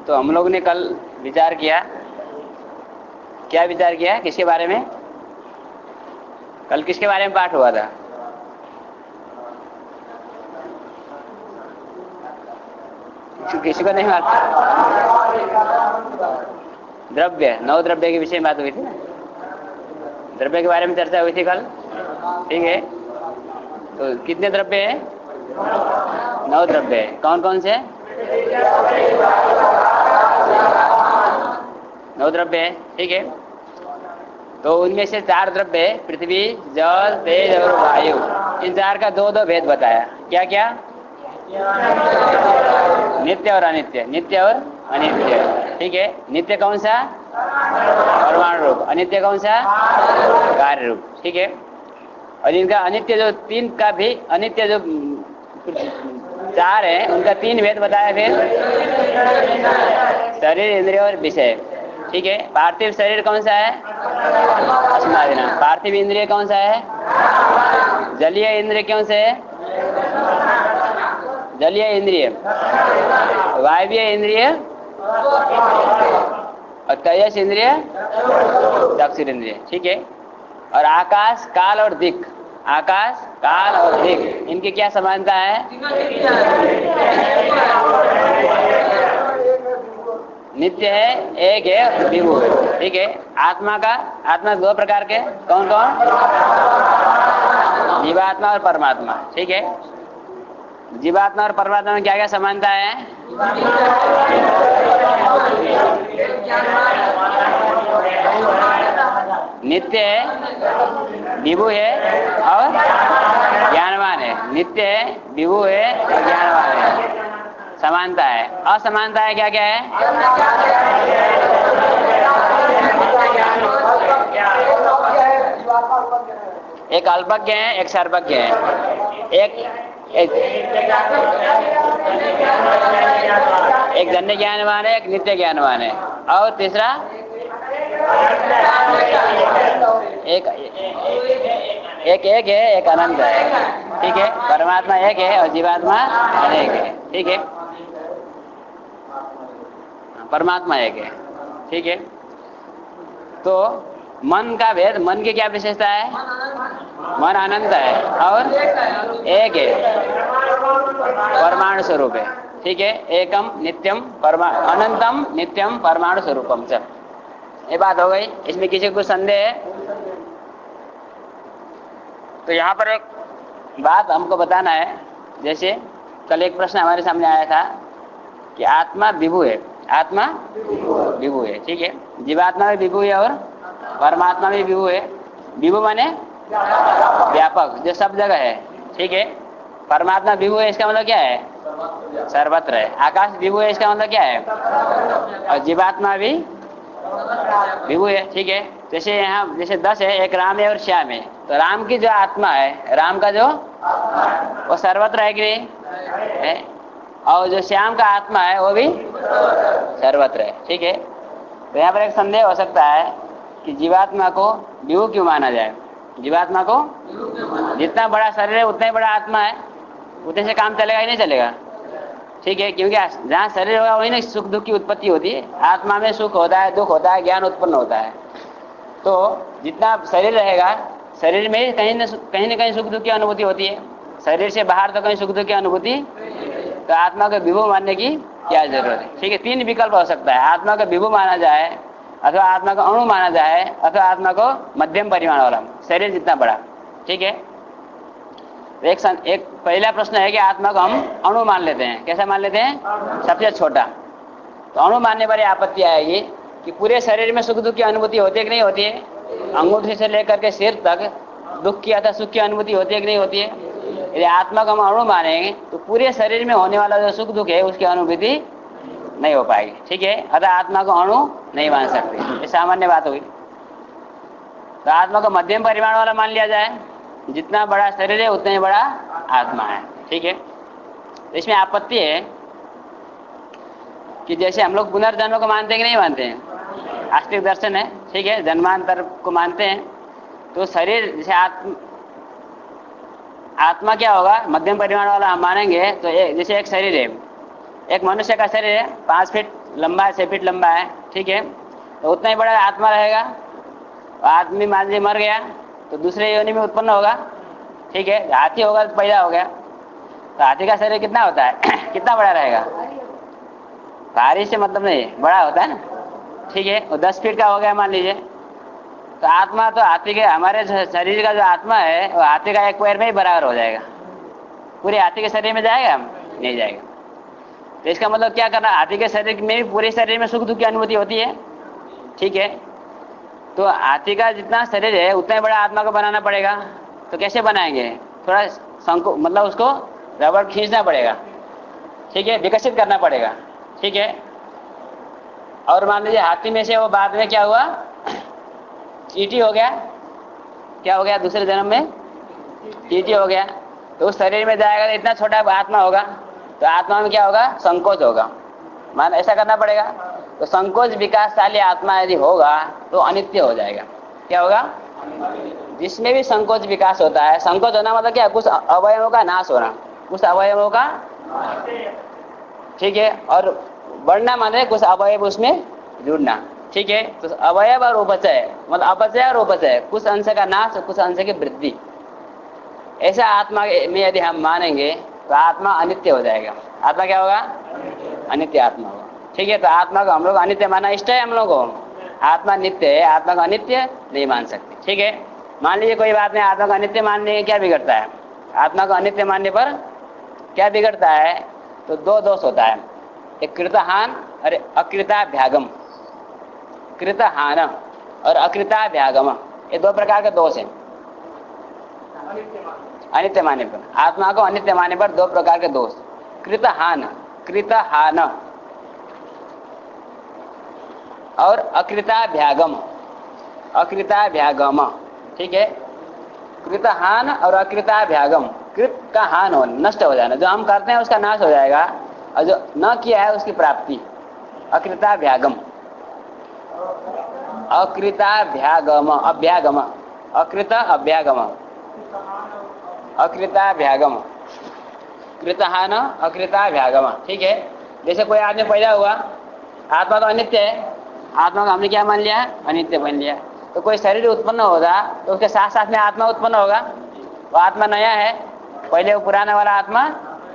तो हम लोग ने कल विचार किया, क्या विचार किया, किसके बारे में? कल किसके बारे में पाठ हुआ था? किसी को नहीं मालूम? द्रव्य, 9 द्रव्य के विषय में बात हुई थी ना, द्रव्य के बारे में चर्चा हुई थी कल। ठीक है, तो कितने द्रव्य है? 9 द्रव्य है। कौन कौन से? 9 द्रव्य है। ठीक है, तो उनमें से 4 द्रव्य है, पृथ्वी, जल, तेज और वायु। इन 4 का 2-2 भेद बताया। क्या क्या? नित्य और अनित्य, नित्य और अनित्य। ठीक है, नित्य कौन सा? परमाणु रूप। अनित्य कौन सा? कार्य रूप। ठीक है, और इनका अनित्य जो 3 का भी, अनित्य जो 4 है उनका 3 भेद बताया। फिर शरीर, इंद्रिय और विषय। ठीक है, पार्थिव शरीर कौन सा है? पार्थिव इंद्रिय कौन सा है? जलीय इंद्रिय कौन से है? जलीय इंद्रिय। वायवीय इंद्रिय और तेजस इंद्रिय, चक्षुर इंद्रिय। ठीक है, और आकाश, काल और दिक्। आकाश, काल और दिक्, इनकी क्या समानता है? नित्य है, एक है, विभु है। ठीक है, आत्मा का, आत्मा 2 प्रकार के, कौन कौन? जीवात्मा और परमात्मा। ठीक है, जीवात्मा और परमात्मा में क्या क्या समानता है? नित्य है, विभु है और ज्ञानवान है। नित्य है, विभु है और ज्ञानवान है। समानता है। असमानता है क्या क्या है? एक अल्पज्ञ है, एक सर्वज्ञ है। एक जन्य ज्ञानवान है, एक नित्य ज्ञानवान है। और तीसरा एक है, एक अनंत है। ठीक है, परमात्मा एक है और जीवात्मा अनेक है। ठीक है, परमात्मा एक है। ठीक है, तो मन का भेद, मन की क्या विशेषता है? मन अनंत है और एक है, परमाणु स्वरूप है। ठीक है, एकम नित्यम अनंतम नित्यम परमाणु स्वरूपम। चल, ये बात हो गई। इसमें किसी को कुछ संदेह है? तो यहाँ पर एक बात हमको बताना है। जैसे कल एक प्रश्न हमारे सामने आया था कि आत्मा विभु है, आत्मा विभु है। ठीक है, जीवात्मा में विभु है और परमात्मा में विभु है। विभु माने व्यापक, जो सब जगह है। ठीक है, परमात्मा विभु है, इसका मतलब क्या है? सर्वत्र है। आकाश विभु है, इसका मतलब क्या है? और जीवात्मा भी विभु है। ठीक है, जैसे यहाँ जैसे 10 है, एक राम है और श्याम है, तो राम की जो आत्मा है, राम का जो, वो सर्वत्र है कि नहीं है? और जो श्याम का आत्मा है वो भी सर्वत्र है। ठीक है, तो यहाँ पर एक संदेह हो सकता है कि जीवात्मा को विभु क्यों माना जाए? जीवात्मा को, जितना बड़ा शरीर है उतना ही बड़ा आत्मा है, उतने से काम चलेगा ही नहीं चलेगा। ठीक है, क्योंकि जहाँ शरीर होगा वही ना सुख दुख की उत्पत्ति होती है। आत्मा में सुख होता है, दुख होता है, ज्ञान उत्पन्न होता है। तो जितना शरीर रहेगा, शरीर में कहीं न कहीं सुख दुख की अनुभूति होती है। शरीर से बाहर तो कहीं सुख दुख की अनुभूति, तो आत्मा को विभु मानने की क्या जरूरत है? ठीक है, 3 विकल्प हो सकता है। आत्मा को विभु माना जाए, अथवा आत्मा को अणु माना जाए, अथवा आत्मा को मध्यम परिमाण वाला, शरीर जितना बड़ा। ठीक है, एक पहला प्रश्न है कि आत्मा को हम अणु मान लेते हैं। कैसा मान लेते हैं? सबसे छोटा। तो अणु मानने पर आपत्ति आएगी कि पूरे शरीर में सुख दुख की अनुभूति होती है कि नहीं होती है? अंगूठे से लेकर के सिर तक दुख की अथवा सुख की अनुभूति होती है कि नहीं होती है? यदि आत्मा को हम अणु मानेंगे तो पूरे शरीर में होने वाला जो सुख दुख है उसकी अनुभूति नहीं हो पाएगी। ठीक है, अतः आत्मा को अणु नहीं मान सकते, ये सामान्य बात हुई। तो आत्मा को मध्यम परिमाण वाला मान लिया जाए, जितना बड़ा शरीर है उतना ही बड़ा आत्मा है। ठीक है, तो इसमें आपत्ति है कि जैसे हम लोग पुनर्जन्म को मानते हैं कि नहीं मानते हैं? आस्तिक दर्शन है। ठीक है, जन्मांतर को मानते हैं। तो शरीर जैसे आत्मा क्या होगा, मध्यम परिमाण वाला हम मानेंगे तो जैसे एक शरीर है, एक मनुष्य का शरीर है 5 फीट लंबा है, 6 फीट लंबा है, ठीक है, तो उतना ही बड़ा आत्मा रहेगा। आदमी मान लीजिए मर गया तो दूसरे योनि में उत्पन्न होगा, ठीक है, हाथी होगा तो पैदा हो गया, तो हाथी का शरीर कितना होता है कितना बड़ा रहेगा, भारी से मतलब नहीं, बड़ा होता है ना, ठीक है, वो 10 फीट का हो गया मान लीजिए। तो आत्मा तो हाथी के, हमारे शरीर का जो आत्मा है वो हाथी का एक पैर में ही बराबर हो जाएगा। पूरे हाथी के शरीर में जाएगा, नहीं जाएगा। तो इसका मतलब क्या करना, हाथी के शरीर में भी पूरे शरीर में सुख दुख की अनुभूति होती है, ठीक है। तो हाथी का जितना शरीर है उतना ही बड़ा आत्मा को बनाना पड़ेगा। तो कैसे बनाएंगे, थोड़ा संको मतलब उसको रबड़ खींचना पड़ेगा, ठीक है, विकसित करना पड़ेगा, ठीक है। और मान लीजिए हाथी में से वो बाद में क्या हुआ, चींटी हो गया, क्या हो गया दूसरे जन्म में, चींटी हो गया। तो उस शरीर में जाएगा तो इतना छोटा आत्मा होगा, तो आत्मा में क्या होगा, संकोच होगा, मान ऐसा करना पड़ेगा। तो संकोच विकासशाली आत्मा यदि होगा तो अनित्य हो जाएगा। क्या होगा, जिसमें भी संकोच विकास होता है, संकोच होना मतलब क्या, कुछ अवयवों का नाश होना, कुछ अवयवों का, ठीक है, और बढ़ना माने कुछ अवयव उसमें जुड़ना, ठीक है। तो अवयव और उपचय मतलब अपचय और उपचय, कुछ अंश का नाश और कुछ अंश की वृद्धि, ऐसा आत्मा में यदि हम मानेंगे तो आत्मा अनित्य हो जाएगा। आत्मा क्या होगा, अनित्य आत्मा होगा, ठीक है। तो आत्मा को हम लोग अनित्य माना इष्ट है, हम लोग को आत्मा नित्य है, आत्मा को अनित्य नहीं मान सकते, ठीक है। मान लीजिए कोई बात नहीं, आत्मा को अनित्य मानने के क्या बिगड़ता है, आत्मा को अनित्य मानने पर क्या बिगड़ता है, तो 2 दोष होता है, एक कृतहान और अकृताभ्यागम। कृतहान और अकृताभ्यागम, ये 2 प्रकार के दोष हैं अनित्य मानने पर। आत्मा को अनित्य मानने पर 2 प्रकार के दोष, कृतहान, कृतहान और अकृताभ्यागम, अकृताभ्यागम, ठीक है। कृतहान और अकृताभ्यागम, कृत का हान हो, नष्ट हो जाना, जो हम करते हैं उसका नाश हो जाएगा, और जो न किया है उसकी प्राप्ति, अकृताभ्यागम। अकृताभ्यागम, अभ्यागम, अकृत अभ्यागम, अकृताभ्यागम, कृतहान अकृताभ्यागम, ठीक है। जैसे कोई आदमी पैदा हुआ, आत्मा तो अनित्य है, आत्मा को हमने क्या मान लिया, अनित्य मान लिया। तो कोई शरीर उत्पन्न होगा तो उसके साथ साथ में आत्मा उत्पन्न होगा, वो आत्मा नया है, पहले वो पुराना वाला आत्मा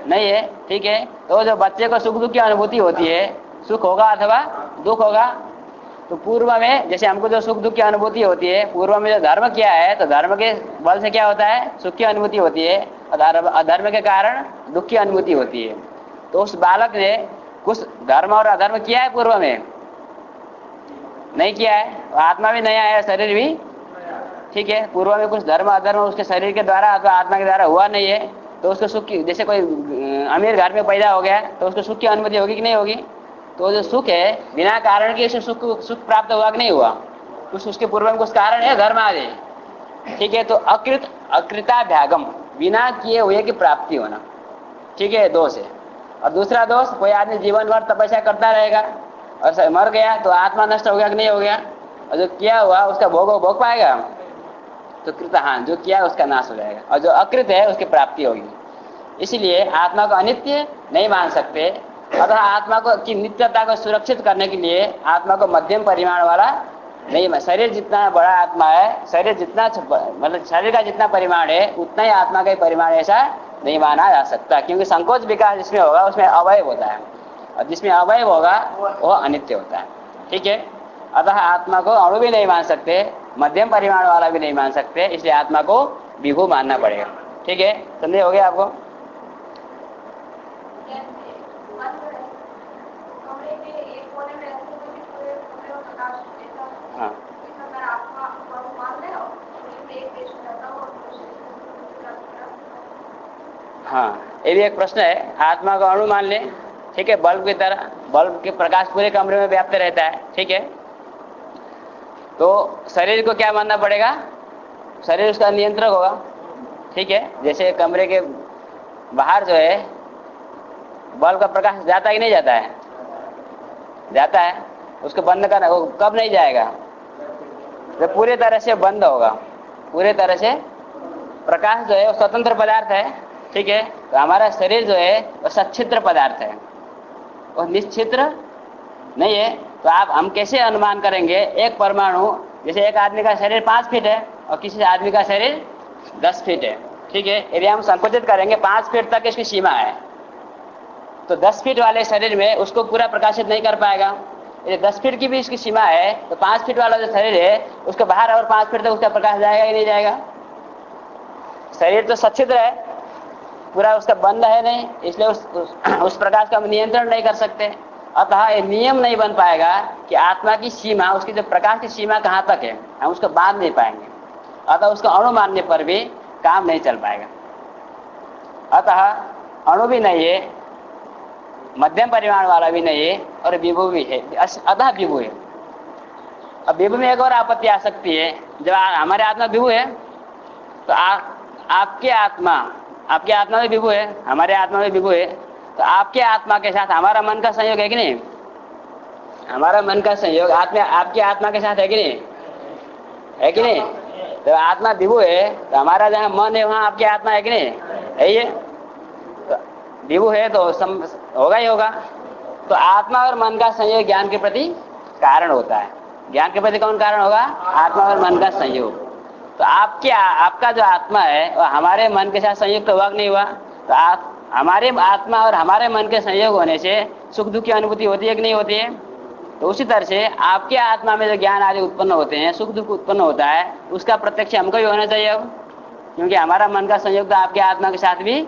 नहीं है, ठीक है। तो जो बच्चे को सुख दुख की अनुभूति होती है, सुख होगा अथवा दुख होगा, तो पूर्व में जैसे हमको जो सुख दुख की अनुभूति होती है, पूर्व में जो धर्म किया है तो धर्म के बल से क्या होता है, सुख की अनुभूति होती है, और अधर्म के कारण दुख की अनुभूति होती है। तो उस बालक ने कुछ धर्म और अधर्म किया है, पूर्व में नहीं किया है, आत्मा भी नया है, शरीर भी, ठीक है। पूर्व में कुछ धर्म अधर्म उसके शरीर के द्वारा अथवा आत्मा के द्वारा हुआ नहीं है, तो उसको सुख की, जैसे कोई अमीर घर में पैदा हो गया तो उसको सुख की अनुभूति होगी कि नहीं होगी। तो जो सुख है बिना कारण के सुख प्राप्त हुआ कि नहीं हुआ, कुछ उसके पूर्व में कुछ कारण है, धर्म आदि, ठीक है। तो अकृताभ्यागम, बिना किए हुए की प्राप्ति होना, ठीक है, दोष है। और दूसरा दोष, कोई आदमी जीवन भर तपस्या करता रहेगा और मर गया तो आत्मा नष्ट हो गया कि नहीं हो गया, और जो किया हुआ उसका भोग पाएगा, तो कृतहान, जो किया उसका नाश हो जाएगा, और जो अकृत है उसकी प्राप्ति होगी। इसलिए आत्मा को अनित्य नहीं मान सकते, अतः आत्मा को की नित्यता को सुरक्षित करने के लिए आत्मा को मध्यम परिमाण वाला नहीं, शरीर जितना बड़ा आत्मा है, शरीर जितना मतलब शरीर का जितना परिमाण है उतना ही आत्मा का परिमाण ऐसा नहीं माना जा सकता, क्योंकि संकोच विकास जिसमें होगा उसमें अवयव होता है, और जिसमें अवयव होगा वो अनित्य होता है, ठीक है। अतः आत्मा को अणु भी नहीं मान सकते, मध्यम परिमाण वाला भी नहीं मान सकते, इसलिए आत्मा को विभू मानना पड़ेगा, ठीक है। संदेह हो गया आपको? हाँ, हाँ, ये भी एक प्रश्न है। आत्मा को अणु मान ले, ठीक है, बल्ब की तरह, बल्ब के प्रकाश पूरे कमरे में व्याप्त रहता है, ठीक है। तो शरीर को क्या मानना पड़ेगा, शरीर उसका नियंत्रक होगा, ठीक है। जैसे कमरे के बाहर जो है बल्ब का प्रकाश जाता है कि नहीं जाता है, जाता है, उसको बंद करना, वो कब नहीं जाएगा, जब पूरे तरह से बंद होगा, पूरे तरह से प्रकाश जो है वो स्वतंत्र पदार्थ है, ठीक है। तो हमारा शरीर जो है वो सच्छिद्र पदार्थ है, वो निश्चिद्र नहीं है। तो हम कैसे अनुमान करेंगे एक परमाणु, जैसे एक आदमी का शरीर 5 फीट है और किसी आदमी का शरीर 10 फीट है, ठीक है। यदि हम संकुचित करेंगे 5 फीट तक इसकी सीमा है, तो 10 फीट वाले शरीर में उसको पूरा प्रकाशित नहीं कर पाएगा। यदि 10 फीट की भी इसकी सीमा है तो 5 फीट वाला जो शरीर है उसके बाहर और 5 फीट तक उसका प्रकाश जाएगा ही नहीं जाएगा। शरीर तो सच्छिद्र है, पूरा उसका बंद है नहीं, इसलिए उस प्रकाश का हम नियंत्रण नहीं कर सकते। अतः ये नियम नहीं बन पाएगा कि आत्मा की सीमा, उसकी जो प्रकाश की सीमा कहाँ तक है, हम उसको बांध नहीं पाएंगे। अतः उसका अणु मानने पर भी काम नहीं चल पाएगा। अतः अणु भी नहीं है, मध्यम परिमाण वाला भी नहीं है और विभु भी है, अतः विभु है। अब विभु में एक और आपत्ति आ सकती है, जब हमारे आत्मा विभु है तो आपके आत्मा में विभु है, हमारे आत्मा में विभु है, तो आपके आत्मा के साथ हमारा मन का संयोग है कि नहीं? हमारा मन का संयोग आपके आत्मा के साथ है कि नहीं? है कि नहीं? तो आत्मा विभु है तो हमारा जहाँ मन है वहाँ आपकी आत्मा है कि नहीं? है ही है। तो विभु है तो होगा ही होगा। तो आत्मा और मन का संयोग ज्ञान के प्रति कारण होता है। ज्ञान के प्रति कौन कारण होगा? आत्मा और मन का संयोग। तो आपका जो आत्मा है वह हमारे मन के साथ संयुक्त तो हुआ नहीं हुआ? तो हमारे आत्मा और हमारे मन के संयोग होने से सुख दुख की अनुभूति होती है कि नहीं होती है? तो उसी तरह से आपके आत्मा में जो ज्ञान आदि उत्पन्न होते हैं, सुख दुख उत्पन्न होता है, उसका प्रत्यक्ष हमको भी होना चाहिए अब, क्योंकि हमारा मन का संयोग तो आपके आत्मा के साथ भी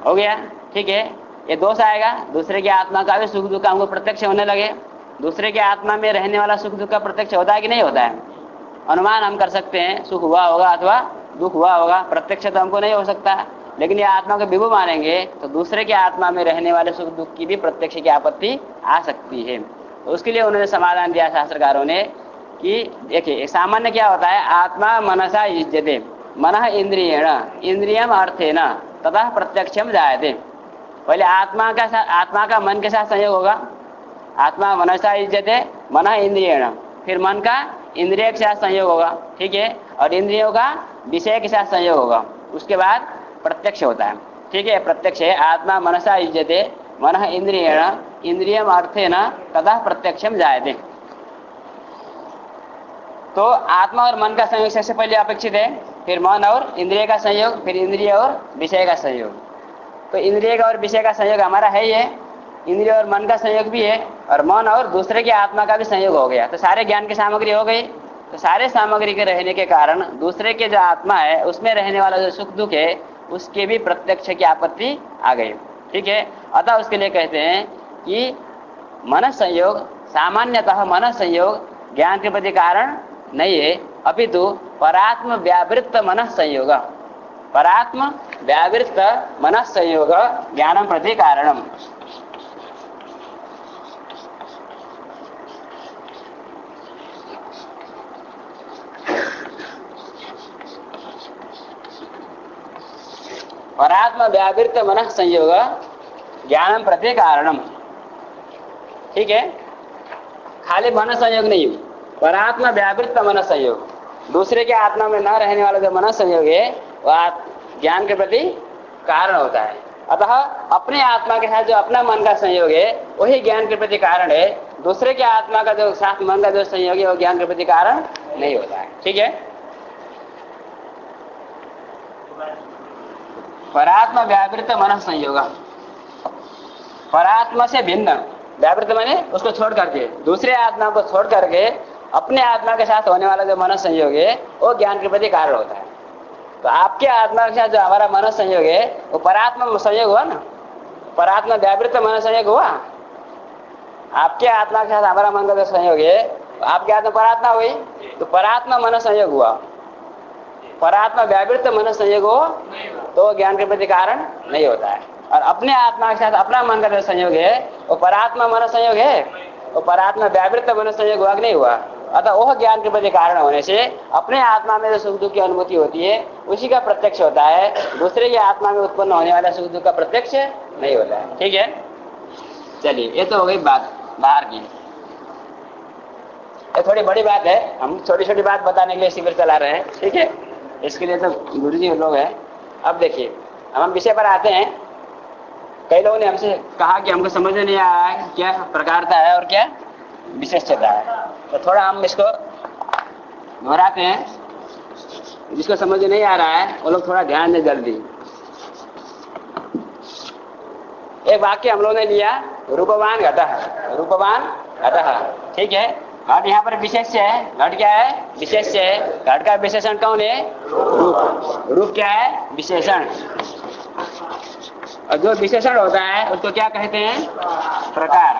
हो गया, ठीक है। ये दोष आएगा, दूसरे की आत्मा का भी सुख दुख हमको प्रत्यक्ष होने लगे। दूसरे के आत्मा में रहने वाला सुख दुख का प्रत्यक्ष होता है कि नहीं होता है? अनुमान हम कर सकते हैं, सुख हुआ होगा अथवा दुख हुआ होगा, प्रत्यक्ष तो हमको नहीं हो सकता। लेकिन ये आत्मा को विभु मानेंगे तो दूसरे के आत्मा में रहने वाले सुख दुख की भी प्रत्यक्ष की आपत्ति आ सकती है। तो उसके लिए उन्होंने समाधान दिया शास्त्रकारों ने कि देखिए सामान्य क्या होता है, आत्मा मनसा युज्यते, मनः इंद्रियेण इंद्रियम अर्थेन तथा प्रत्यक्षम जायते। पहले आत्मा का मन के साथ संयोग होगा, आत्मा मनसा युज्यते मनः इंद्रियेण, फिर मन का इंद्रिय के साथ संयोग होगा, ठीक है, और इंद्रियों का विषय के साथ संयोग होगा, उसके बाद प्रत्यक्ष होता है, ठीक है। प्रत्यक्ष है आत्मा मनसा युज्यते मनः इंद्रियेण इंद्रियम अर्थेन तथा प्रत्यक्षम जायते। तो आत्मा और मन का संयोग सबसे पहले अपेक्षित है, फिर मन और इंद्रिय का संयोग, फिर इंद्रिय और विषय का संयोग। तो इंद्रिय का और विषय का संयोग हमारा है ही है, इंद्रिय और मन का संयोग भी है, और मन और दूसरे के आत्मा का भी संयोग हो गया। तो सारे ज्ञान की सामग्री हो गई। तो सारे सामग्री के रहने के कारण दूसरे के जो आत्मा है उसमें रहने वाला जो सुख दुख है उसके भी प्रत्यक्ष की आपत्ति आ गई, ठीक है। अतः उसके लिए कहते हैं कि मन संयोग, सामान्यतः मन संयोग ज्ञान के प्रति कारण नहीं है, अपितु परात्म व्यावृत्त मन संयोग, परात्म व्यावृत्त मन संयोग ज्ञानम प्रति कारणम। परात्म व्यावृत्त मन संयोग ज्ञानम प्रति कारणम, ठीक है। खाली मन संयोग नहीं, परात्म व्यावृत्त मन संयोग, दूसरे के आत्मा में न रहने वाला जो मन संयोग है वह ज्ञान के प्रति कारण होता है। अतः अपने आत्मा के साथ जो अपना मन का संयोग है वही ज्ञान के प्रति कारण है। दूसरे के आत्मा का जो साथ मन का जो संयोग है वो ज्ञान के प्रति कारण नहीं होता है, ठीक है। परात्म व्यावृत्त मन संयोग, परात्मा से भिन्न, व्यावृत्त माने उसको छोड़ करके, दूसरे आत्मा को छोड़ करके अपने आत्मा के साथ होने वाला जो मन संयोग है वो ज्ञान के प्रति कारण होता है। तो आपके आत्मा के साथ जो हमारा मन संयोग है वो परात्मा संयोग हुआ ना, परात्मा व्यावृत्त मन संयोग हुआ। आपके आत्मा के साथ हमारा मन का जो संयोग है आपके आत्मा परात्मा हुई, तो परात्मा मन संयोग हुआ। परात्मा व्यावृत्त मन संयोग हो तो ज्ञान के प्रति कारण नहीं होता है। और अपने आत्मा के साथ अपना मन का जो संयोग है वो परात्मा मन संयोग है, वो परात्मा व्यावृत्त मन संयोग हुआ कि नहीं हुआ। अतः वह ज्ञान के प्रति कारण होने से अपने आत्मा में जो सुख दुख की अनुभूति होती है उसी का प्रत्यक्ष होता है, दूसरे की आत्मा में उत्पन्न होने वाला सुख दुख का प्रत्यक्ष नहीं होता है, ठीक है। चलिए ये तो हो गई बात बाहर की। ये थोड़ी बड़ी बात है, हम छोटी छोटी बात बताने के लिए शिविर चला रहे हैं, ठीक है। इसके लिए तो गुरु जी लोग हैं। अब देखिए, हम विषय पर आते हैं। कई लोगों ने हमसे कहा कि हमको समझ में नहीं आ रहा है क्या प्रकारता है और क्या विशेषता है, तो थोड़ा हम इसको दोहराते हैं। जिसको समझ में नहीं आ रहा है वो लोग थोड़ा ध्यान दें जल्दी। एक वाक्य हम लोगों ने लिया, रूपवान घटः, रूपवान घटः, ठीक है। घट यहाँ पर विशेष्य है, घट क्या है विशेष्य है। घट का विशेषण कौन है रूप, रूप क्या है विशेषण। और जो विशेषण होता है उसको क्या कहते हैं प्रकार।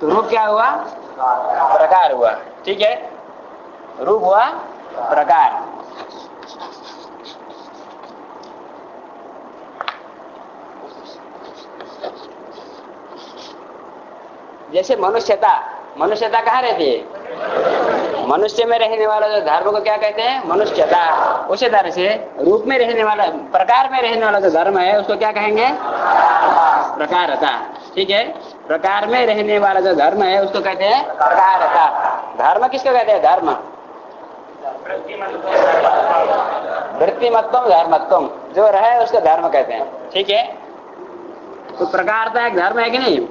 तो रूप क्या हुआ प्रकार हुआ, ठीक है, रूप हुआ प्रकार। जैसे मनुष्यता, मनुष्यता कहाँ रहती है मनुष्य में रहने वाला जो धर्म को क्या कहते हैं मनुष्यता। उसी तरह से रूप में रहने वाला प्रकार में रहने वाला जो धर्म है उसको क्या कहेंगे प्रकारता, ठीक है। प्रकार में रहने वाला जो धर्म है उसको कहते हैं प्रकारता। धर्म किसको कहते हैं धर्म, वृत्तिमत्तम धर्मत्तम, जो रहे उसको धर्म कहते हैं, ठीक है। तो प्रकारता एक धर्म है कि नहीं,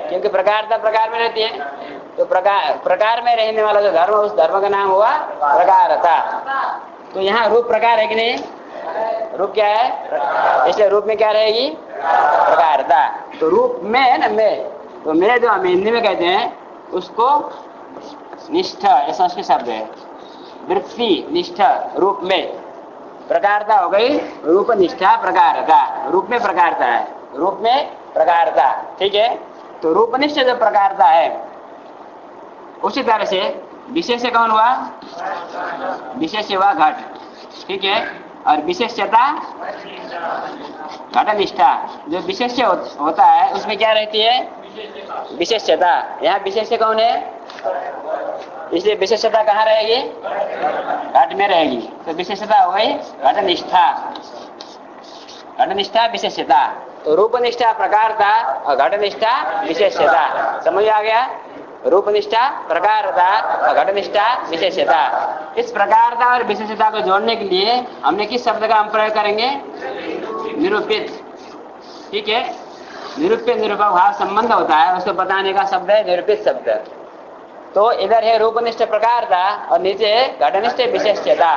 क्योंकि प्रकारता प्रकार में रहती है। तो प्रकार में रहने वाला जो धर्म उस धर्म का नाम हुआ प्रकारता। तो यहाँ रूप प्रकार है कि नहीं, रूप क्या है, इसलिए रूप में क्या रहेगी प्रकारता। तो रूप में है ना में, तो में जो हम हिंदी में कहते हैं उसको निष्ठ, ये संस्कृत शब्द है, वृत्ति निष्ठ। रूप में प्रकारता हो गई रूप निष्ठा प्रकारता, रूप में प्रकारता है, रूप में प्रकारता, ठीक है। तो रूपनिष्ठ जो प्रकारता है उसी तरह से विशेष कौन हुआ विशेष हुआ घट, ठीक है। और विशेषता घटनिष्ठा, जो विशेष होता है उसमें क्या रहती है विशेषता। यहाँ विशेष कौन है, इसलिए विशेषता कहाँ रहेगी घट में रहेगी। तो विशेषता हो गई घटनिष्ठा, घटनिष्ठा विशेषता। तो रूपनिष्ठा प्रकारता और घटनिष्ठा विशेषता, समझ आ गया। रूपनिष्ठा प्रकारता और घटनिष्ठा विशेषता। इस प्रकारता और विशेषता को जोड़ने के लिए हमने किस शब्द का हम प्रयोग करेंगे निरूपित, ठीक है। निरूपित निरूपक भाव संबंध होता है, उसको बताने का शब्द है निरूपित शब्द। तो इधर है रूपनिष्ठ प्रकारता और नीचे है घटनिष्ठ विशेषता।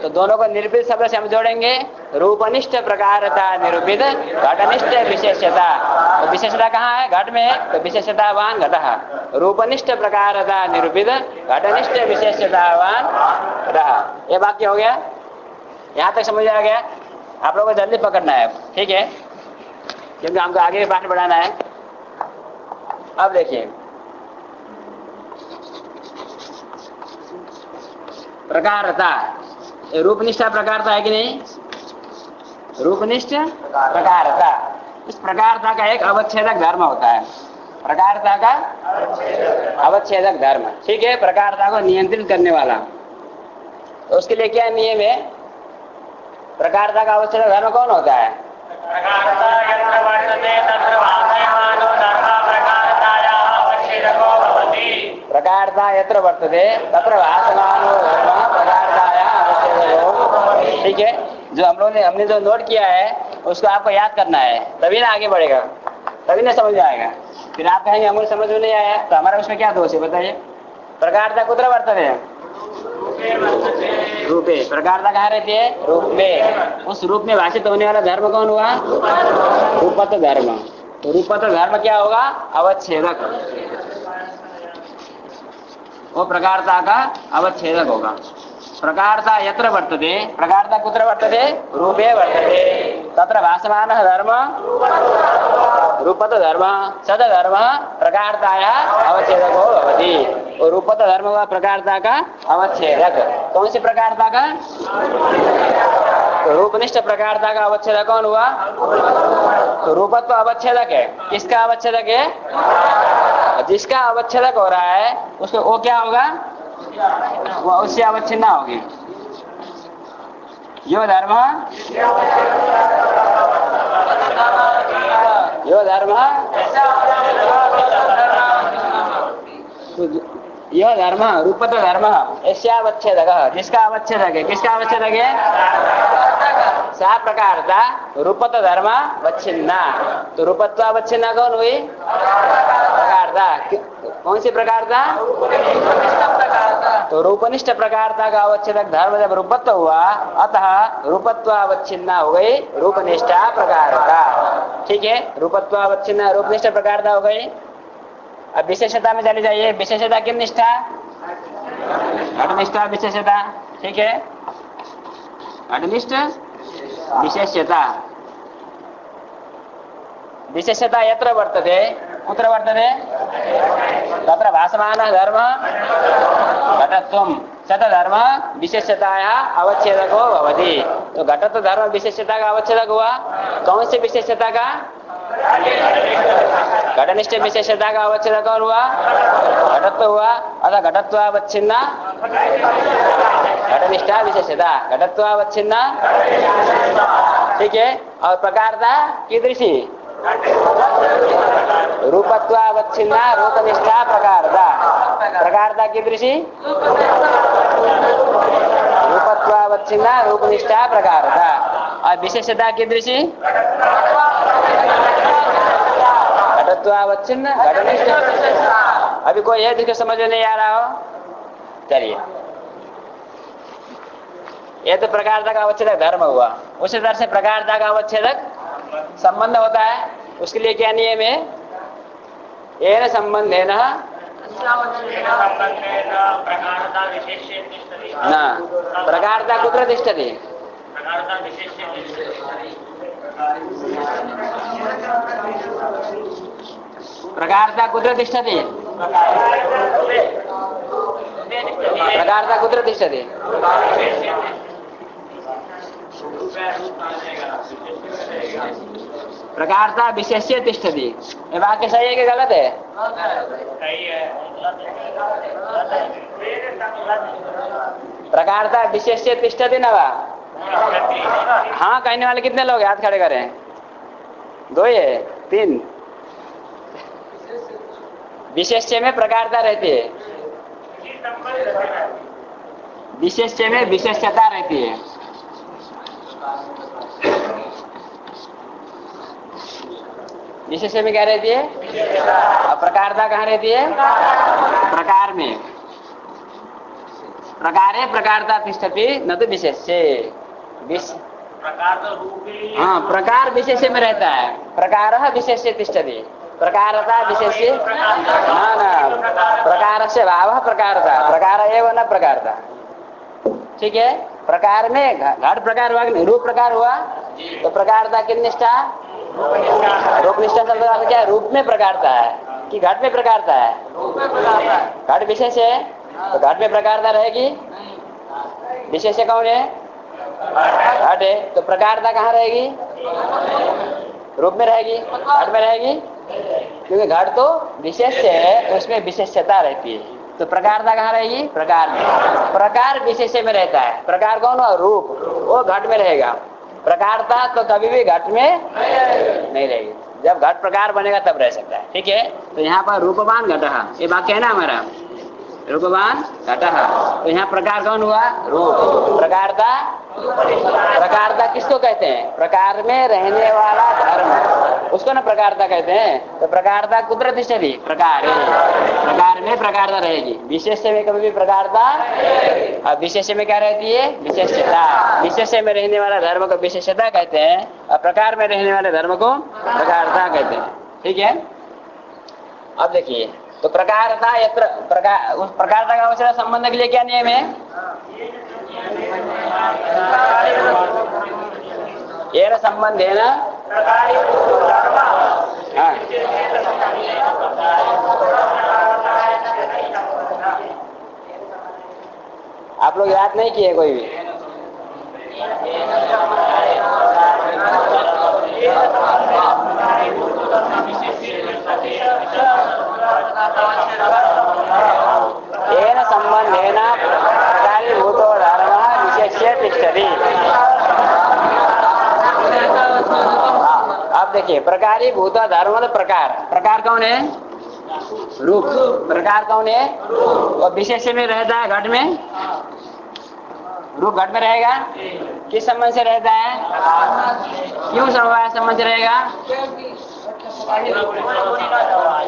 तो दोनों को निरूपित शब्द से हम जोड़ेंगे, रूपनिष्ठ प्रकारता निरूपित घटनिष्ठ विशेषता। तो विशेषता कहाँ है घट में है, तो विशेषतावान घटः। रूपनिष्ठ प्रकारता निरूपित घटनिष्ठ विशेषतावान घटः। ये वाक्य हो गया, यहाँ तक समझ आ गया। आप लोगों को जल्दी पकड़ना है, ठीक है, क्योंकि हमको आगे भी पाठ बढ़ाना है। अब देखिए प्रकारता, रूपनिष्ठा प्रकारता है कि नहीं, रूपनिष्ठ प्रकारता। इस प्रकारता का एक अवच्छेदक धर्म होता है, प्रकारता का अवच्छेदक धर्म, ठीक है, प्रकारता को नियंत्रित करने वाला। तो उसके लिए क्या नियम है, प्रकारता का अवच्छेदक धर्म कौन होता है प्रकारता यत्र वर्तते तत्र भासमानो धर्म प्रकारतायाः अवच्छेदको, ठीक है। जो हमने जो नोट किया है उसको आपको याद करना है, तभी ना आगे बढ़ेगा, तभी ना समझ में आएगा। फिर आप कहेंगे हमें समझ में नहीं आया, तो हमारा उसमें क्या दोष है बताइए। प्रकारता कुत्र वर्तते रूपे, प्रकारता कहाँ रहती है रूप में। उस रूप में भाषित होने वाला धर्म कौन हुआ रूपत धर्म। तो रूपत धर्म क्या होगा अवच्छेदक, वो प्रकारता का अवच्छेदक होगा। प्रकारता यत्र वर्तते, प्रकारता कुत्र वर्तते रूपे वर्तते, तत्र भासमानः धर्म रूपत धर्म सद धर्म प्रकारतायाः अवच्छेदको भवति। और रूपत धर्म व प्रकारता का अवच्छेदक, कौन सी प्रकारता का, तो रूपनिष्ठ प्रकारता का अवच्छेदक कौन हुआ, तो रूपत्व अवच्छेदक है, किसका अवच्छेदक है, जिसका अवच्छेदक हो रहा है उसको वो क्या होगा, वो उससे अवच्छिन्ना होगी। यो धर्म यह धर्म रूपत्व धर्म यस्यावच्छेदक, जिसका अवच्छेदक है। किसका अवच्छेदक है? सा प्रकारता रूपत्व धर्म अवच्छिन्ना। तो रूपत्वावच्छिन्ना कौन हुई? प्रकारता। कौन सी प्रकारता? तो रूपनिष्ठ प्रकारता का अवच्छेदक धर्म जब रूपत्व हुआ, अतः रूपत्वावच्छिन्ना हो गई रूपनिष्ठा प्रकारता। ठीक है, रूपत्वावच्छिन्ना रूपनिष्ठ प्रकारता हो गई। अब विशेषता में चले जाइए। विशेषता किम निष्ठा? घटनिष्ठा विशेषता। ठीक है, घटनिष्ठ विशेष्यता। विशेषता यत्र वर्तते कुत्र वर्तते? तत्र भासमानः धर्म घटत्वम् स धर्म विशेषतायाः अवच्छेदको भवति। तो घटत्व धर्म विशेषता का अवच्छेदक हुआ। कौन सी विशेषता का? घटनिष्ठ विशेषता का अवच्छेदक कौन हुआ? घटत्व हुआ। अतः घटत्वावच्छिन्ना घटनिष्ठा विशेषता, घटत्वावच्छिन्ना। ठीक है, और प्रकारता कीदृशी? रूपत्वावच्छिन्ना रूपनिष्ठा प्रकारता। प्रकारता कीदृशी? रूपत्वावच्छिन्ना रूपनिष्ठा प्रकारता। और विशेषता कीदृशी? घटत्वावच्छिन्न घटनिष्ठ। अभी कोई है जिसको समझ में नहीं आ रहा हो? चलिए, यह तो प्रकारता का अवच्छेदक धर्म हुआ। उसी तरह से प्रकारता का अवच्छेदक संबंध होता है। उसके लिए क्या नियम है? येन संबंधेन प्रकारता कुत्र तिष्ठति? प्रकारता कुत्र तिष्ठति? प्रकारता कुत्र तिष्ठति? प्रकारता विशेष्य तिष्ठति। ये वाक्य सही है कि गलत है? प्रकारता विशेष्य तिष्ठति न वा? हाँ कहने वाले कितने लोग हैं? हाथ खड़े करें। दो है? तीन? विशेष्य में प्रकारता रहती है, विशेष्य में विशेष्यता रहती है। विशेष्य में क्या रहती है? और प्रकारता कहाँ रहती है? प्रकार में। प्रकारे प्रकारता तिष्ठति न तो विशेष्य। हाँ, प्रकार विशेष्य में रहता है। प्रकारः विशेष्य तिष्ठति। प्रकारता विशेष्य न प्रकारस्य भावः प्रकारता। प्रकार एव न प्रकारता। ठीक है, प्रकार में घट प्रकार हुआ, रूप प्रकार हुआ। तो प्रकारता किन निष्ठा? रूपनिष्ठा शब्द का क्या है? रूप में प्रकारता है कि घट में प्रकारता है? घट विशेष है तो घट में प्रकारता रहेगी। विशेष कौन है? घट है। तो प्रकारता कहाँ रहेगी? रूप में रहेगी, घट में रहेगी। क्योंकि घट तो विशेष है तो उसमें विशेषता रहती है। तो प्रकारता कहाँ रहेगी? प्रकार में। प्रकार विशेष में रहता है। प्रकार कौन हुआ? रूप, वो घट में रहेगा। प्रकारता तो कभी भी घट में नहीं रहेगी। जब घट प्रकार बनेगा तब रह सकता है। ठीक है, तो यहाँ पर रूपवान घटः, ये वाक्य है ना हमारा, रूपवान घटः। तो यहाँ प्रकार कौन हुआ? रूप। प्रकारता, प्रकारता किसको कहते हैं? प्रकार में रहने वाला धर्म, उसको ना प्रकारता कहते हैं। तो प्रकारता कुत्र तिष्ठति? प्रकार। प्रकार में प्रकारता रहेगी। विशेष्य में कभी भी प्रकारता, और विशेष्य में क्या रहती है? विशेषता। विशेष्य में रहने वाला धर्म को विशेषता कहते हैं और प्रकार में रहने वाले धर्म को प्रकारता कहते हैं। ठीक है, अब देखिए, तो प्रकारता यत्र प्रकार, उस प्रकारता का अवश्य संबंध के लिए क्या नियम है? येन संबंधेन आप लोग याद नहीं किए कोई भी? येन संबंधेन प्रकारीभूतो धर्मः विशेष्य तिष्ठति। अब देखिए, प्रकारीभूत धर्म प्रकार, प्रकार कौन है? रूप। प्रकार कौन है? और विशेष्य में रहता है घट में, रूप घट में रहेगा। किस संबंध से रहता है? क्यों समवाय संबंध से रहेगा?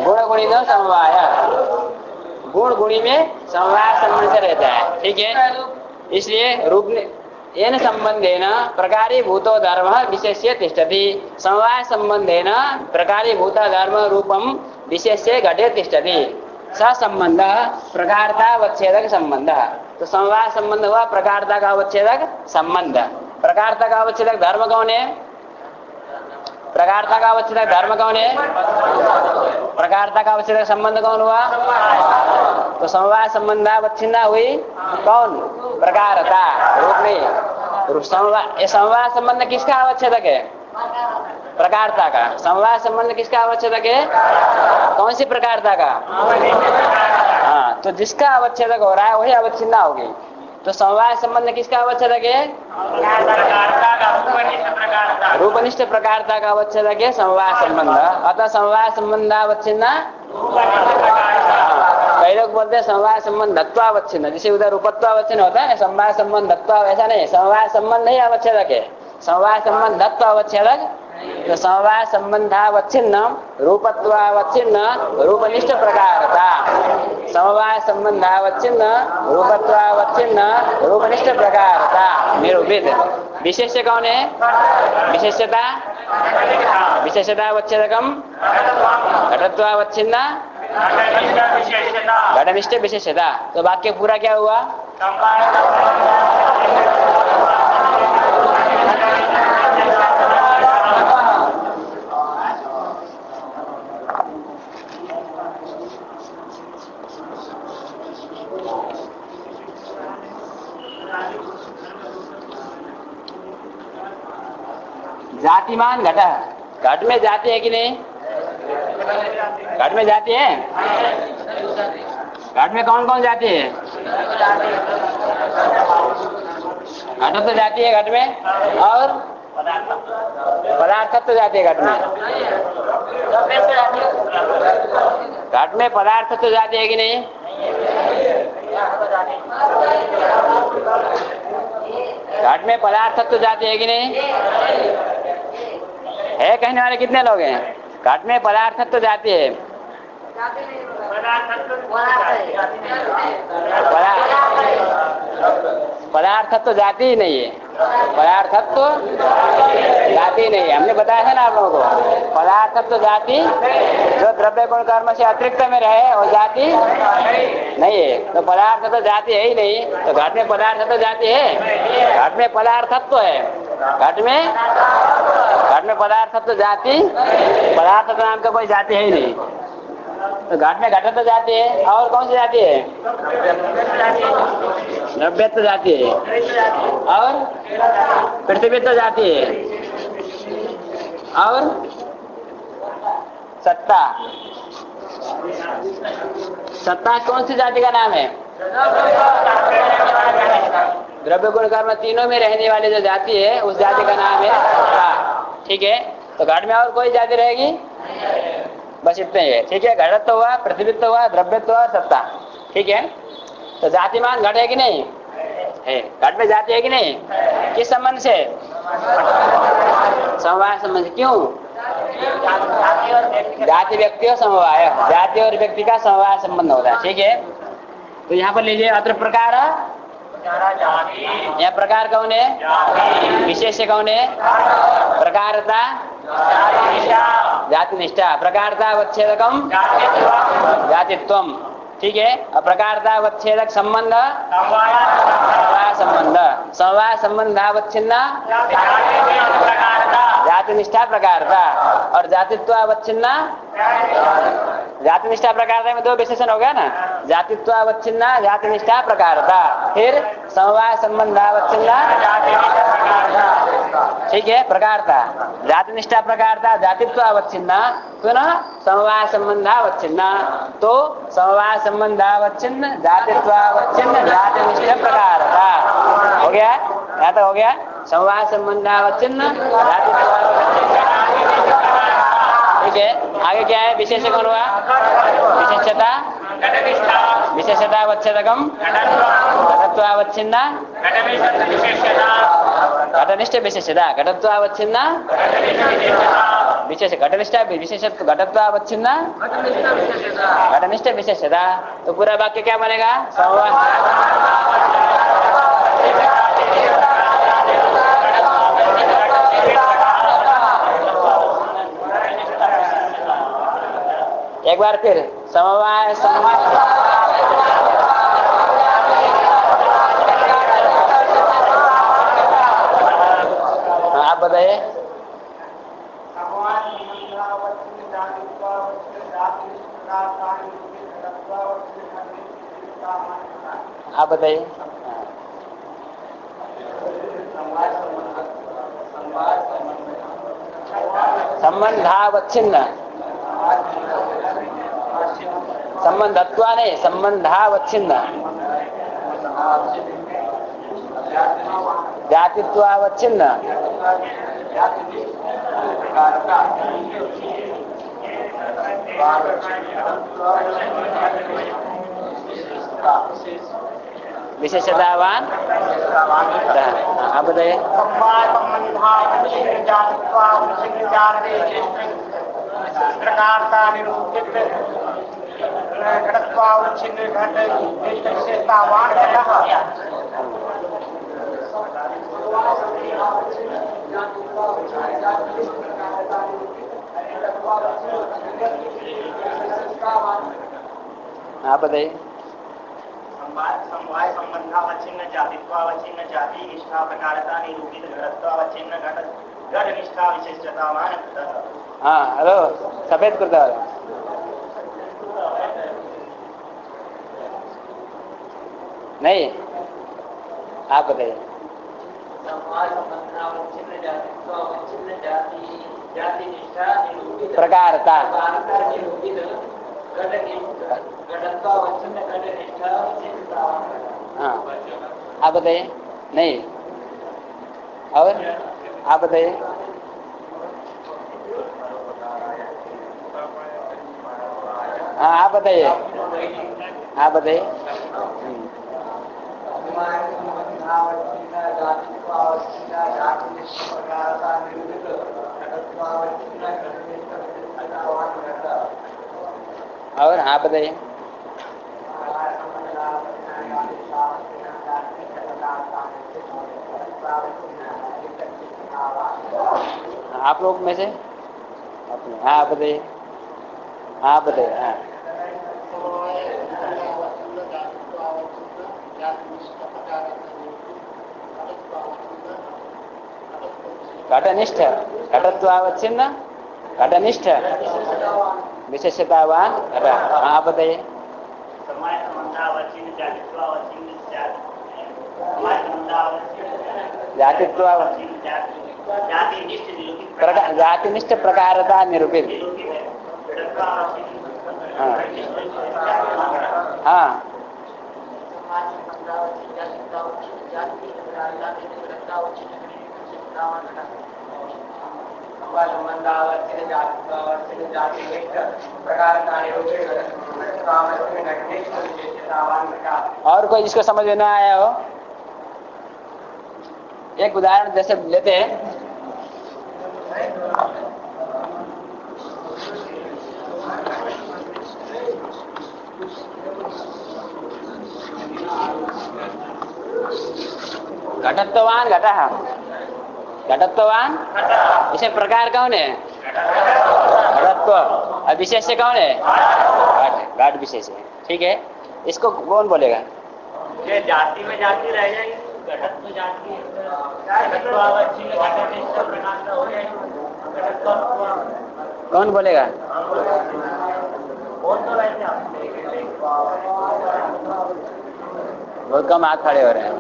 गुण गुणी में समवाय, गुण गुणी में समवाय संबंध से रहता है। ठीक है, इसलिए रूप येन संबंधेन प्रकारीभूतो धर्म विशेष्य तिष्ठति। समवाय संबंधेन प्रकारीभूत धर्म रूपम विशेष्य घटे तिष्ठति। स संबंध प्रकारता अवच्छेदक संबंध। तो समवाय संबंध हुआ प्रकारता का अवच्छेदक संबंध। प्रकारता का अवच्छेदक धर्म कौन है? प्रकारता का अवच्छेदक धर्म कौन है? प्रकारता का अवच्छेदक संबंध कौन हुआ? तो समवाय संबंधावच्छिन्ना हुई कौन? प्रकारता, रूप नहीं। समवाय संबंध किसका अवच्छेदक है? प्रकारता का। समवाय संबंध किसका अवच्छेदक है? कौन सी प्रकारता का? हाँ, तो जिसका अवच्छेदक हो रहा है वही अवच्छिन्ना होगी। तो समवाय संबंध किसका अवच्छेदक है? रूपनिष्ठ प्रकारता का अवच्छेदक है समवाय संबंध। अतः समवाय संबंधावच्छिन्ना। कई लोग बोलते हैं समवाय संबंध धत्वावच्छिन्न, जैसे उधर रूपत्वावच्छिन्न होता है, समवाय संबंध धत्वा, ऐसा नहीं। समवाय संबंध नहीं अवच्छेदक है, समवाय संबंध धत्वावच्छेदक। तो समवाय संबंधावच्छिन्न रूपत्वावच्छिन्न रूपनिष्ठ प्रकारता। समवाय संबंधावच्छिन्न रूपत्वावच्छिन्न रूपनिष्ठ प्रकारता निरूपित। विशेष्य कौन है? विशेष्यता, विशेषतावच्छेदकम घटत्वावच्छिन्न घटनिष्ठ विशेषता। तो वाक्य पूरा क्या हुआ? जातिमान घट, घट में जाति है कि नहीं? घट में जाति है? घट में कौन कौन जाति है? घटत्व जाति है घट में, और पदार्थत्व जाति है घट में। घट में पदार्थत्व जाति है कि नहीं? घट में पदार्थत्व जाति है कि नहीं? है? कहने वाले कितने लोग हैं? घट में पदार्थत्व जाति है। पदार्थत्व जाति ही नहीं है, पदार्थत्व जाति नहीं है। हमने बताया है ना आप लोगों को, पदार्थत्व जाति जो द्रव्य गुण कर्म से अतिरिक्त में रहे और जाति नहीं है। तो पदार्थत्व जाति है ही नहीं, तो घट में पदार्थत्व जाति है? घट में पदार्थत्व है, घट में पदार्थत्व जाति, पदार्थत्व नाम का कोई जाति है ही नहीं। तो घट में घटत्व जाति है, और कौन सी जाति है? द्रव्यत्व जाति है, और पृथ्वीत्व जाति है, और सत्ता। सत्ता कौन सी जाति का नाम है? द्रव्य गुण कर्म तीनों में रहने वाली जो जाति है उस जाति का नाम है सत्ता। ठीक है, तो घट में और कोई जाति रहेगी? बस इतने ही है। ठीक है, घटत्व हुआ, पृथ्वीत्व हुआ, द्रव्यत्व हुआ, सत्ता। ठीक है, तो जातिमान घट है कि नहीं है? घट में जाति है कि नहीं? किस संबंध से? समवाय संबंध से। क्यों? जाति व्यक्ति और समवाय, जाति और व्यक्ति का समवाय संबंध होता है। ठीक है, तो यहाँ पर लीजिए अत्र प्रकार, यह प्रकार कौन है? विशेष्य कौन है? प्रकारता जाति निष्ठा, प्रकारता अवच्छेदकम जातित्वम। ठीक है, और प्रकारता अवच्छेदक संबंध समवाय संबंध, समवाय संबंधावच्छिन्न जाति निष्ठा प्रकारता, और जातित्व अवच्छिन्न जाति निष्ठा प्रकारता में दो विशेषण हो गया ना, जातित्वावच्छिन्न जाति निष्ठा प्रकारता, फिर समवाय संबंधावच्छिन्न। ठीक है, प्रकारता जाति निष्ठा प्रकारता जातित्वावच्छिन्न, पुनः समवाय संबंधावच्छिन्न। तो समवाय संबंधावच्छिन्न जातित्वावच्छिन्न जाति निष्ठा प्रकारता हो गया। यहाँ तक हो गया। समवाय संबंधावच्छिन्न जातित्वावच्छिन्न। ठीक है, आगे क्या है? विशेष कौन हुआ? विशेषता, विशेषतावच्छेदकम, घटत्वावच्छिन्न, घटनिष्ठ विशेषता, घटत्वावच्छिन्न विशेष, घटनिष्ठ विशेषत्व, घटत्वावच्छिन्न घटनिष्ठ विशेषता। तो पूरा वाक्य क्या बनेगा? समवाय। एक बार फिर समवाय आप बताइए। आप बताइए। संबंधावच्छिन्न, संबंधत्वा नहीं, संबंधावच्छिन्न, जातित्वावच्छिन्न, विशेषतावान। आप बताइए। आप बताइए। समवाय संबंधावच्छिन्न, जातित्वावच्छिन्न, जाति निष्ठा प्रकारता निरूपित, घटत्वावच्छिन्न, घट निष्ठा विशेषतावान। हाँ, हेलो, सफेद कुर्ता वाला। नहीं, आप बताइए। समवाय संबंधावच्छिन्न, जातित्वावच्छिन्न, जाति निष्ठा निरूपित, प्रकारता निरूपित, घटत्वावच्छिन्न, घट निष्ठा विशेषतावान। हाँ, आप बताइए। नहीं, और आप बताइए। हाँ, आप बताइए। आप बताइए। और आप बताइए। आप लोग में से अपने। हाँ, आप बताइए। आप बताइए। हाँ, घटनिष्ठ, घटत्वावच्छिन्न, घटनिष्ठ विशेषतावान घट। हाँ, आप बताइए। जातिनिष्ठ प्रकारता निरूपित। हाँ, हाँ, और कोई जिसको समझ में ना आया हो? एक उदाहरण जैसे लेते हैं। घटत्वान घटः, घटत्वान इसे प्रकार कौन है? घटत्व। और विशेष कौन है? घट, घट विशेष है। ठीक है, इसको कौन बोलेगा? ये जाति में जाति रह जाएगी, घटत्व जाति कौन बोलेगा? बहुत कम हाथ खड़े हो रहे हैं।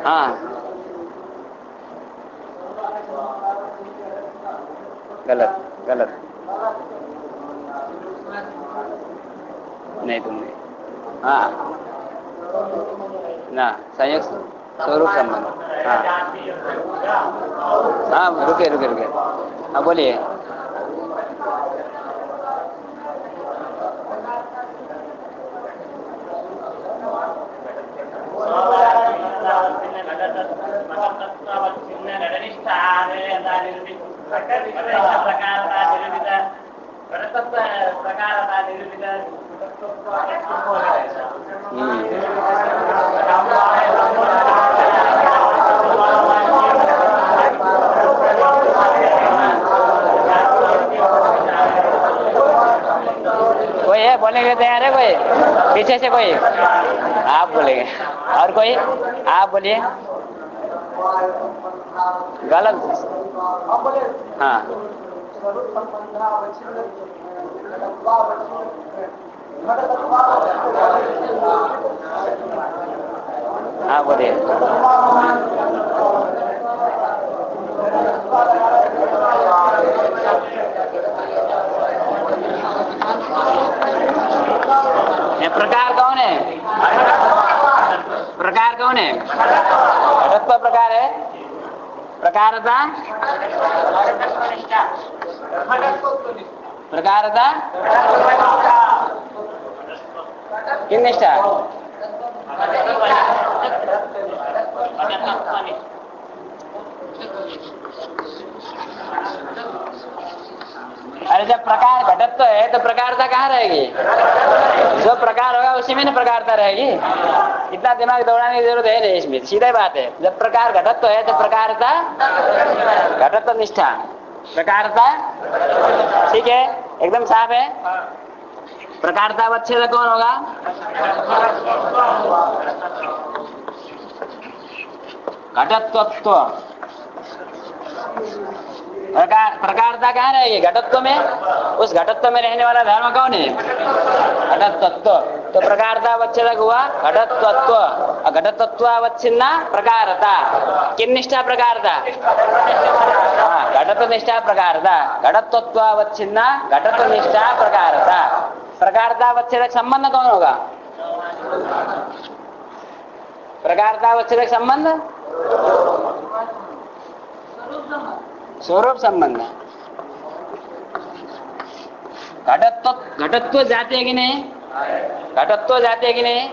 हाँ, गलत, गलत। नहीं, तुम नहीं। हाँ ना, संयुक्त स्वरूप संबंध। हाँ, हाँ, रुके रुके रुके। हाँ, बोलिए। कोई है बोलने के लिए तैयार है? कोई पीछे से? कोई आप बोलेंगे और कोई आप बोलिए। गलत। हाँ हाँ बोलिए। ये प्रकार कौन है? प्रकार कौन है? घटत्व प्रकार है। प्रकारता प्रकारता किन निष्ठा? अरे जब प्रकार घटत्व है तो प्रकारता कहाँ रहेगी? जो प्रकार होगा उसी में ना प्रकारता रहेगी। इतना दिमाग दौड़ाने की जरूरत है नहीं, इसमें सीधा बात है। जब प्रकार घटत्व है तो प्रकारता घटत्व निष्ठा प्रकारता, ठीक है, एकदम साफ है। प्रकारता अवच्छेद कौन होगा? घटत्व। प्रकारता कहाँ रहेगी? घटत्व में। उस घटत्व में रहने वाला धर्म कौन है? घटत्व। तो प्रकारता अवच्छेदक हुआ घटत्व। घटत्वावच्छिन्ना प्रकारता। किन निष्ठा प्रकारता? हाँ, घटत्व निष्ठा प्रकारता। घटत्वावच्छिन्ना घटत्व निष्ठा प्रकारता। प्रकारतावच्छेदक संबंध कौन होगा? प्रकारतावच्छेदक संबंध स्वरूप संबंध। घटत्व जाति है कि नहीं? घटत्व जाति है कि नहीं?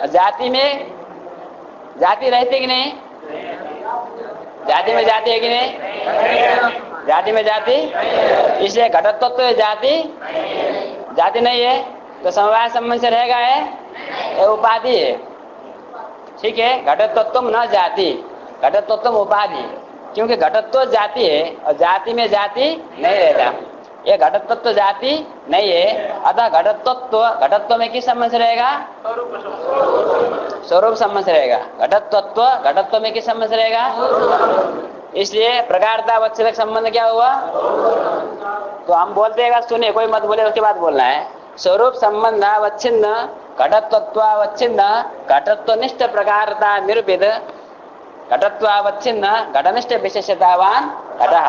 जाति में जाति रहती है कि नहीं? जाति में जाति है कि नहीं? जाति में जाति, इसलिए घटत्व तो जाति जाति नहीं है तो समवाय संबंध से रहेगा है, ये उपाधि है। ठीक है, घटत्व न जाति, घटत्व उपाधि, क्योंकि घटत्व जाति है और जाति में जाति नहीं रहता। ये घटत्व जाति नहीं है, अतः घटत्व में किस संबंध से रहेगा? स्वरूप संबंध से रहेगा। घटत्व में किस संबंध से रहेगा? इसलिए प्रकारतावच्छेदक संबंध क्या हुआ? तो हम बोलते हैं, सुनिए, कोई मत बोले, उसके बाद बोलना है। स्वरूप संबंध अवच्छिन्न घटत्वावच्छिन्न घटत्वनिष्ठ प्रकारता निरूपित घटत्वावच्छिन्न घटनिष्ठ विशेषतावान घटः।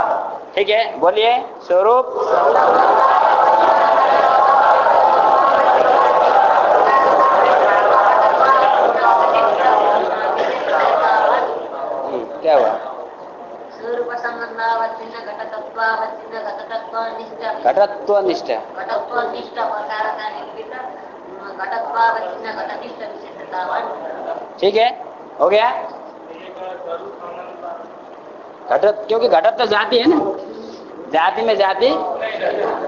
ठीक है, बोलिए। स्वरूप क्या हुआ? स्वरूप संबंधावच्छिन्न घटत्वावच्छिन्न घटत्वनिष्ठ घटत्वनिष्ठ प्रकारता निरूपित घटत्वावच्छिन्न घटनिष्ठ विशेषतावान। ठीक है, हो गया। घटत, क्योंकि घटत तो जाति है ना, जाति में जाति,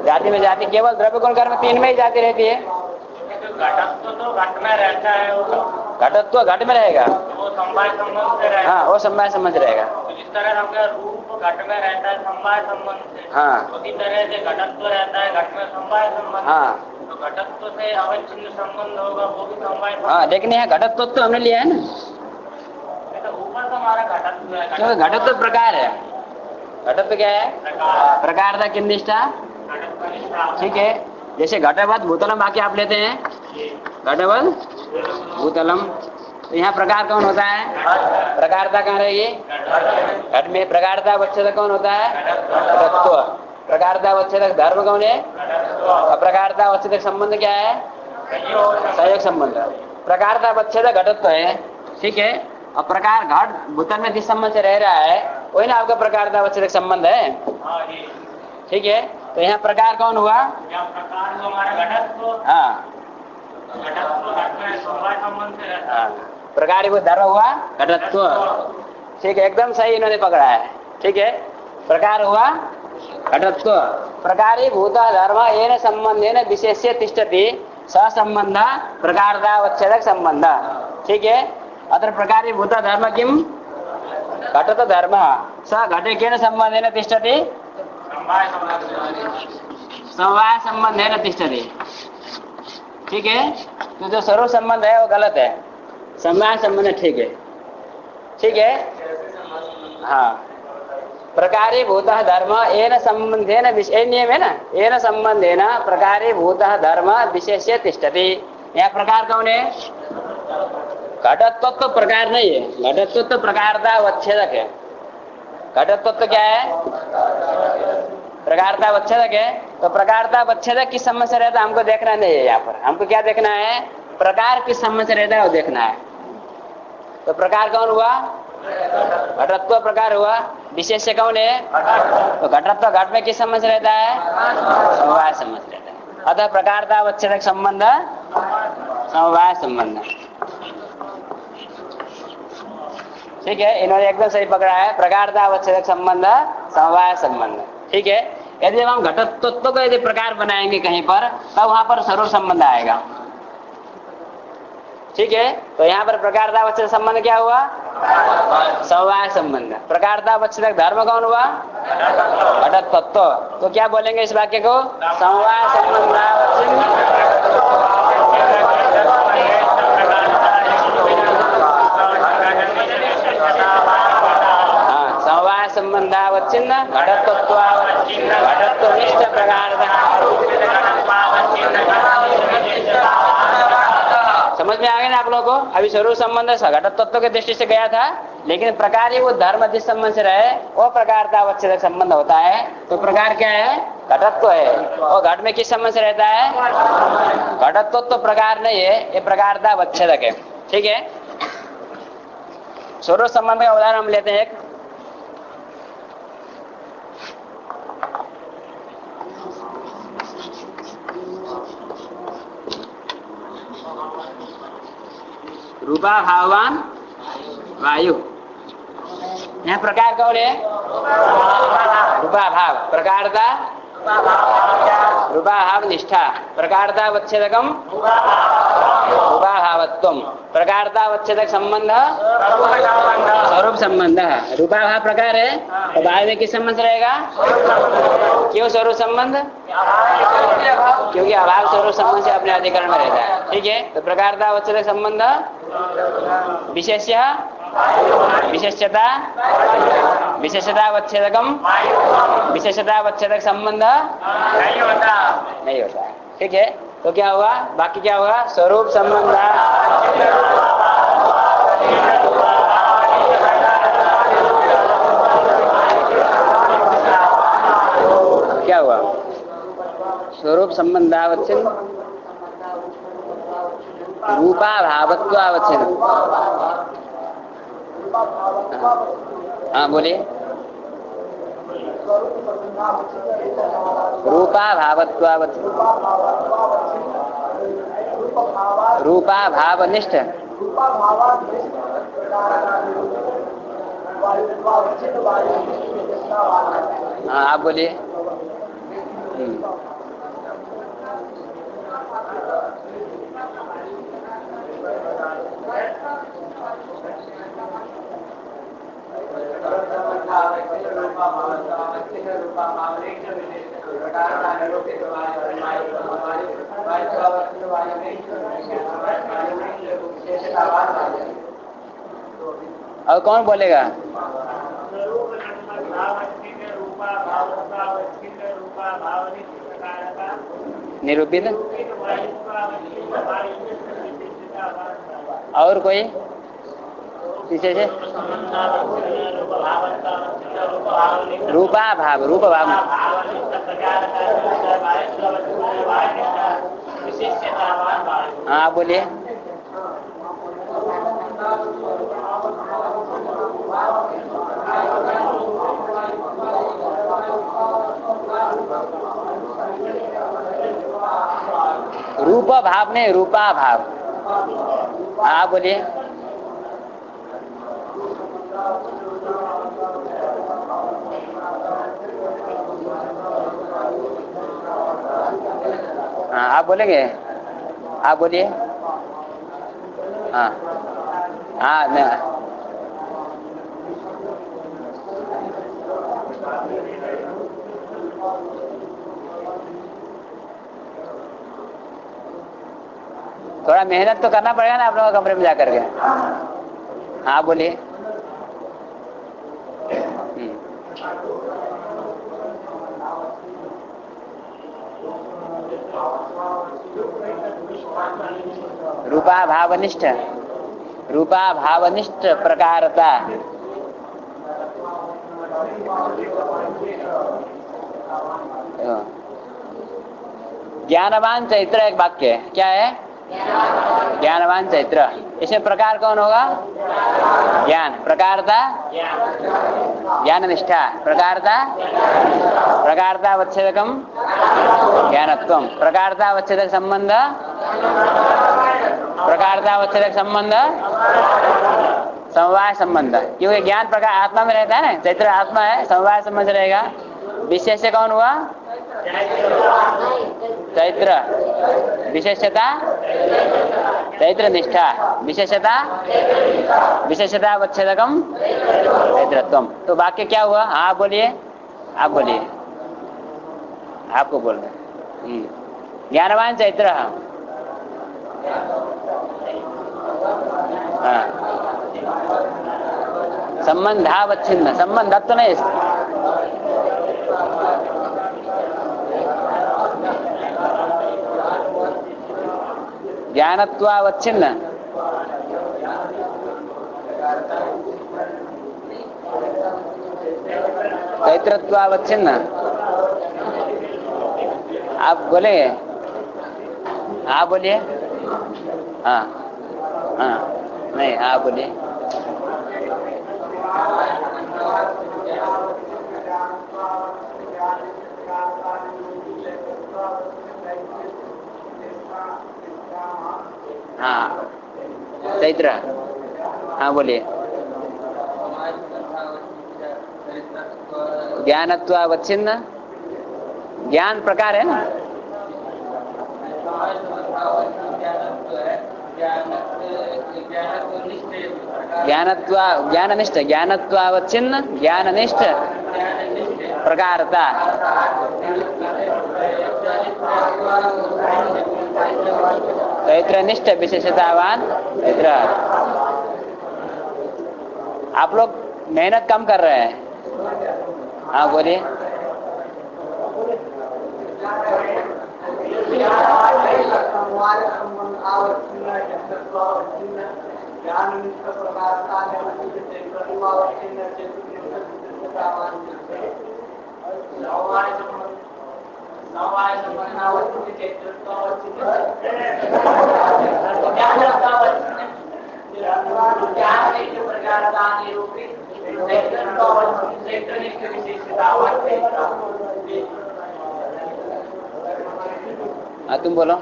जाति में जाति केवल द्रव्य गुण कर्म तीन में ही जाति रहती है। घटत्व तो घट में रहता है, घटत्व घट में रहेगा, वो समवाय संबंध से रहेगा। हाँ, वो समवाय संबंध रहेगा। जिस तरह हमका रूप घट में रहता है समवाय संबंध से, हाँ, उसी तरह से घटत्व रहता है घट में समवाय संबंध। हाँ, तो घटत्व से अवच्छिन्न संबंध होगा, वो भी समवाय संबंध। हाँ, लेकिन यहाँ घटत्व तो हमने लिया है ना, तो ऊपर तो हमारा घटत्व है, क्योंकि घटत्व प्रकार है। घटत्व क्या है? प्रकार था किन निष्ठा। ठीक है, जैसे घटवत भूतलम वाक्य आप लेते हैं, घटवत भूतलम, तो यहाँ प्रकार कौन होता है? प्रकारता कहाँ रहेगी? घट में। प्रकारतावच्छेदक कौन होता है? घटत्व। प्रकारतावच्छेदक धर्म कौन है? अप्रकारतावच्छेदक संबंध क्या है? सहयोग संबंध। प्रकारतावच्छेदक घटत्व है, ठीक है, और प्रकार घट भूतल में जिस संबंध से रह रहा है वही ना आपका प्रकारतावच्छेदक संबंध है। ठीक है, तो यहाँ प्रकार कौन हुआ? प्रकार जो हमारा घटत्व, हाँ, घटत्व घट में समवाय संबंध से रहता है। प्रकार वो धर्म हुआ घटत्व। ठीक है, एकदम सही इन्होंने पकड़ा है। ठीक है, प्रकार हुआ घटत्व प्रकारीभूत धर्म येन संबंधेन विशेष्य तिष्ठति ससंबंध प्रकारतावच्छेदक संबंध। ठीक है, अत्र प्रकारीभूत धर्म किम घटत धर्म स घटे केन संबंधेन तिष्ठति समवाय संबंधेन तिष्ठति। ठीक है, तो जो स्वरूप संबंध है वो गलत है, समवाय संबंध ठीक है। ठीक है, हाँ, प्रकारीभूत धर्म येन संबंधेन विशेष नियम है ना, येन संबंधेन प्रकारीभूत धर्म विशेष्य तिष्ठति। यह प्रकार कौन है? घटत्व तो प्रकार नहीं है, घटत्व तो प्रकारता अवच्छेदक है। घटत्व तो क्या है? प्रकारता अवच्छेदक है। तो प्रकारता अवच्छेदक किस संबंध से रहता है हमको देखना नहीं है। यहाँ पर हमको क्या देखना है? प्रकार किस संबंध से रहता है वो देखना है। तो प्रकार कौन हुआ? घटत्व प्रकार हुआ। विशेष्य कौन है? तो घटत्व घट में किस संबंध से रहता है? समवाय संबंध से रहता है। अतः प्रकारता अवच्छेदक संबंध समवाय संबंध। ठीक है, इन्होंने एकदम सही पकड़ा है, प्रकारता अवच्छेदक संबंध समवाय संबंध। ठीक है, यदि हम घटत्व को यदि प्रकार बनाएंगे कहीं पर तब वहां पर स्वरूप संबंध आएगा। ठीक है, तो यहाँ पर प्रकारता अवच्छेदक संबंध क्या हुआ? समवाय संबंध। प्रकारता अवच्छेदक धर्म कौन हुआ? घटत्व। तो क्या बोलेंगे इस वाक्य को? समवाय संबंधावच्छिन्न संबंधावच्छिन्न घटत्वावच्छिन्न घटत्वनिष्ठ प्रकारता। समझ में आ गया ना आप लोगों को? अभी स्वरूप संबंध घटत्व के दृष्टि से गया था, लेकिन प्रकार ही वो धर्म जिस संबंध से रहे वो प्रकारता अवच्छेदक संबंध होता है। तो प्रकार क्या है? घटत्व है। और घट में किस संबंध से रहता है? घटत्व तो प्रकार नहीं है, ये प्रकारता अवच्छेदक है। ठीक है, स्वरूप संबंध का उदाहरण हम लेते हैं एक। रूपा भावान वायु। यह प्रकार कौन है? रूपा भाव। प्रकारता रूपा भाव निष्ठा। प्रकारता अवच्छेदकम रूपा भावत्वम। प्रकारता अवच्छेदक संबंध स्वरूप संबंध। रूपा भाव प्रकार है तो भाव में किस संबंध रहेगा? क्यों स्वरूप संबंध? क्योंकि अभाव स्वरूप संबंध से अपने अधिकरण में रहता है। ठीक है, तो प्रकारता अवच्छेदक संबंध विशेष्य विशेष्यता विशेषता अवच्छेदकम विशेषता अवच्छेदक संबंध नहीं होता। ठीक है, तो क्या हुआ? बाकी क्या हुआ? स्वरूप संबंध क्या हुआ? स्वरूप संबंधावच्छिन्न रूपा भावत्वावच्छिन्न। हाँ बोलिए। रूपा भावत्वावच्छिन्न रूपा भावनिष्ठ। हाँ आप बोलिए। और कौन बोलेगा? निरूपित। और कोई विशेष? रूपा भाव। रूप भाव। हाँ आप बोलिए। रूप भाव नहीं, रूपा भाव। हाँ बोलिए। हाँ आप बोलेंगे, आप बोलिए। हाँ हाँ मैं थोड़ा मेहनत तो करना पड़ेगा ना आप लोगों को कमरे में जाकर के। हाँ बोलिए। रूपा भावनिष्ठ, रूपा भावनिष्ठ प्रकारता। ज्ञानवान चैत्र एक वाक्य है, क्या है? ज्ञानवान चैत्र। इसमें प्रकार कौन होगा? ज्ञान। प्रकारता ज्ञान निष्ठा। प्रकारता प्रकारतावच्छेदकम ज्ञानत्वम। प्रकारतावच्छेदक संबंध प्रकारतावच्छेदक संबंध समवाय संबंध। क्योंकि ज्ञान प्रकार आत्मा में रहता है ना, चैत्र आत्मा है, समवाय संबंध रहेगा। विशेष्य कौन हुआ? चैत्र। विशेषता चैत्र निष्ठा। विशेषता विशेषतावच्छेदकम चैत्रत्वम। तो वाक्य क्या हुआ? हाँ आप बोलिए, आप बोलिए, आपको बोलना। ज्ञानवान चैत्र। हाँ संबंधावच्छिन्न, संबंध तो नहीं। ज्ञानत्वावच्छिन्न, चैत्रत्वावच्छिन्न। आप बोलेंगे? आप बोलिए। हाँ हाँ नहीं आप बोलिए। हाँ चैत्र। हाँ बोलिए। ज्ञानत्वावच्छिन्न, ज्ञान प्रकार है ना। ज्ञाननिष्ठ, ज्ञानत्वावच्छिन्न ज्ञाननिष्ठ प्रकारता। चैत्रनिष्ठ विशेषतावान चैत्र। आप लोग मेहनत कम कर रहे हैं। हाँ बोलिए। हाँ तुम बोलो।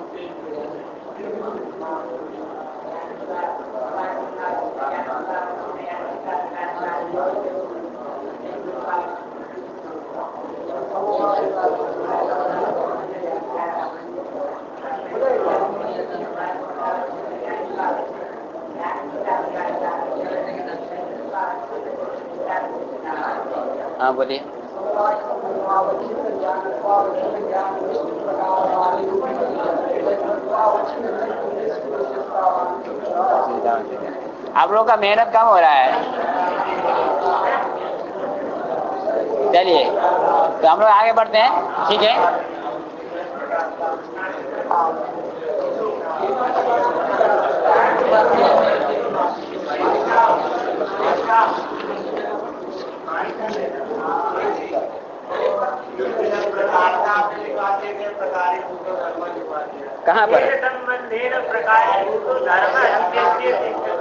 हाँ बोलिए। आप लोगों का मेहनत कम हो रहा है। चलिए तो हम लोग आगे बढ़ते हैं, ठीक है। कहाँ पर?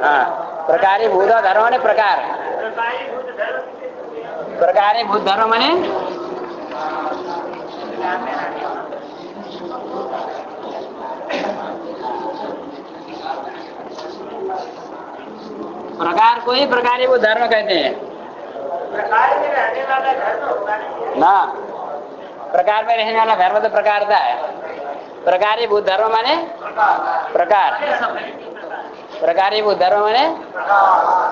हाँ प्रकारीभूत धर्म ने प्रकार, प्रकारीभूत धर्म माने प्रकार को ही प्रकारीभूत धर्म कहते हैं ना। प्रकार में रहने वाला धर्म तो प्रकारता है। प्रकारीभूत धर्म माने प्रकार, प्रकारीभूत धर्म माने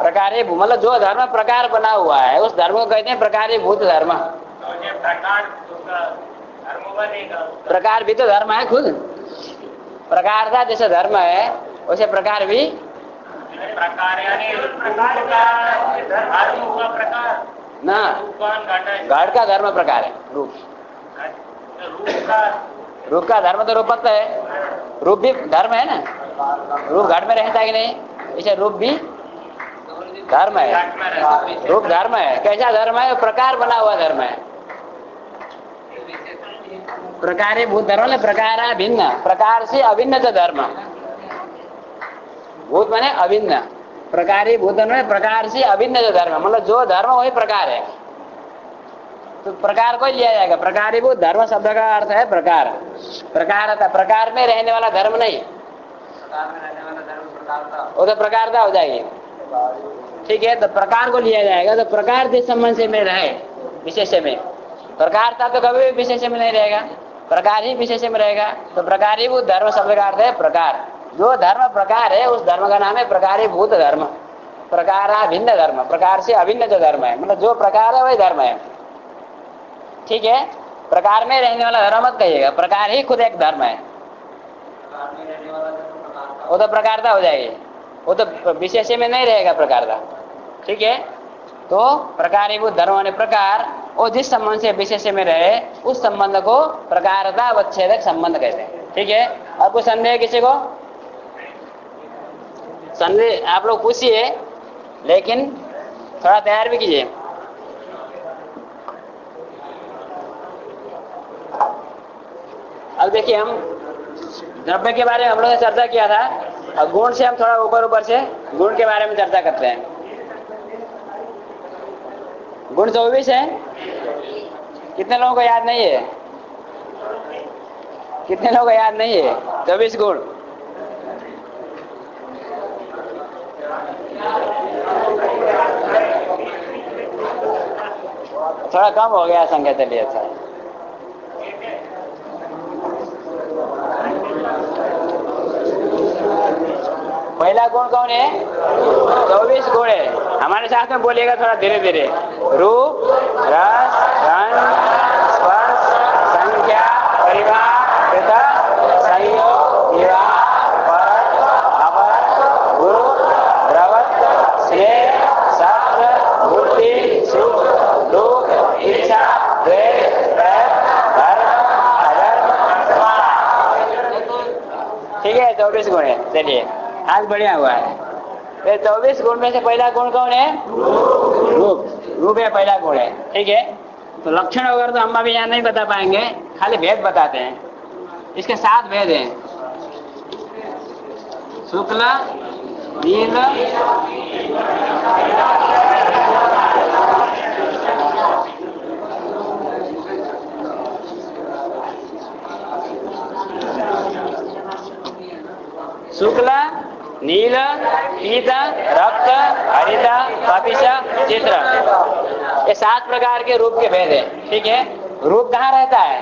प्रकारीभूत मतलब जो धर्म प्रकार बना हुआ है उस धर्म को कहते हैं प्रकारीभूत धर्म। प्रकार भी तो धर्म है खुद, प्रकार था जैसे धर्म है वैसे प्रकार भी ना, घट का धर्म प्रकार है, रूप रूप का धर्म तो रूपत्व है, रूप भी धर्म है ना, रूप घट में रहता है कि नहीं, इसे रूप भी धर्म है, रूप धर्म है। कैसा धर्म है? प्रकार बना हुआ धर्म है। प्रकारीभूत धर्म प्रकार भिन्न, प्रकार से अभिन्न जो धर्म, भूत माने अभिन्न, प्रकारीभूत धर्म प्रकार से अभिन्न जो धर्म मतलब जो धर्म वही प्रकार है, तो प्रकार को लिया जाएगा। प्रकारीभूत धर्म शब्द का अर्थ है प्रकार, प्रकार था प्रकार में रहने वाला धर्म नहीं, वो तो प्रकारता हो जाएगी, ठीक है। तो प्रकार को लिया जाएगा, तो प्रकार जिस संबंध से में रहे विशेष में, प्रकारता तो कभी भी विशेष में नहीं रहेगा, प्रकार ही विशेष में रहेगा। तो प्रकारीभूत धर्म शब्द का अर्थ है प्रकार, जो धर्म प्रकार है उस धर्म का नाम है प्रकारीभूत धर्म। प्रकारा भिन्न धर्म, प्रकार से अभिन्न जो धर्म है मतलब जो प्रकार है वही धर्म है, ठीक है। प्रकार में रहने वाला धर्म मत कहिएगा, प्रकार ही खुद एक धर्म है, वो तो प्रकारता हो जाएगी, वो तो विशेष में नहीं रहेगा प्रकारता, ठीक है। तो प्रकारीभूत धर्म होने प्रकार और जिस संबंध से विशेष में रहे उस संबंध को प्रकारता अवच्छेदक संबंध कहते हैं, ठीक है। अब कोई संदेह किसी को? संदेह आप लोग पूछिए, लेकिन थोड़ा तैयार भी कीजिए। अब देखिए हम द्रव्य के बारे में हम लोगों ने चर्चा किया था, और गुण से हम थोड़ा ऊपर से गुण के बारे में चर्चा करते हैं। गुण 24 है, कितने लोगों को याद नहीं है? कितने लोगों को याद नहीं है 24 गुण? थोड़ा कम हो गया संख्या, चलिए अच्छा। पहला गुण कौन है? 24 गुण है, हमारे साथ में बोलिएगा थोड़ा धीरे धीरे। रूप, रस, रंग, स्पर्श, संख्या, परिवार, पृथक, संयोग, विवाह, परक, अपरक, गुरु, द्रवत्व, स्नेह, सत्व, बुद्धि, सुख, दुख, इच्छा, द्वेष, प्रेम, धर्म, अधर्म, ठीक है। 24 गुण है, चलिए आज बढ़िया हुआ है। तो 24 गुण में से पहला गुण कौन है? रूप, रूप है पहला गुण है, ठीक है। तो लक्षण वगैरह तो हम अभी यहाँ नहीं बता पाएंगे, खाली भेद बताते हैं। इसके 7 भेद हैं, शुक्ल, नील, शुक्ल, नील, पीत, रक्त, हरित, कपिश, चित्र, ये 7 प्रकार के रूप के भेद हैं, ठीक है। रूप कहाँ रहता है?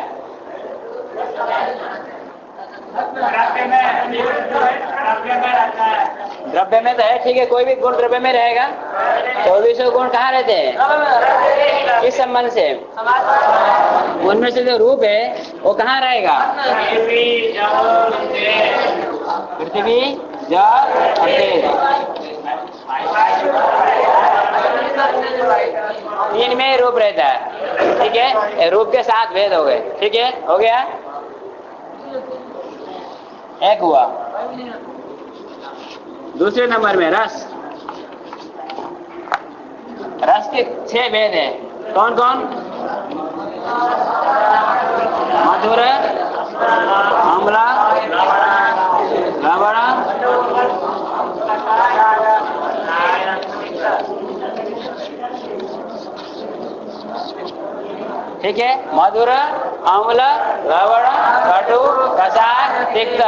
द्रव्य में तो है, ठीक है, कोई भी गुण द्रव्य में रहेगा। 24 गुण कहाँ रहते हैं? किस संबंध से? उनमें से जो रूप है वो कहाँ रहेगा? पृथ्वी, जल और तेज, तीन में रूप रहता है, ठीक है। रूप के 7 भेद हो गए, ठीक है, हो गया एक हुआ। दूसरे नंबर में रस, रस के 6 भेद हैं, कौन कौन? मधुर, अम्ल, लवण, ठीक है। मधुर, अम्ल, लवण, कटु, कषाय, तिक्त,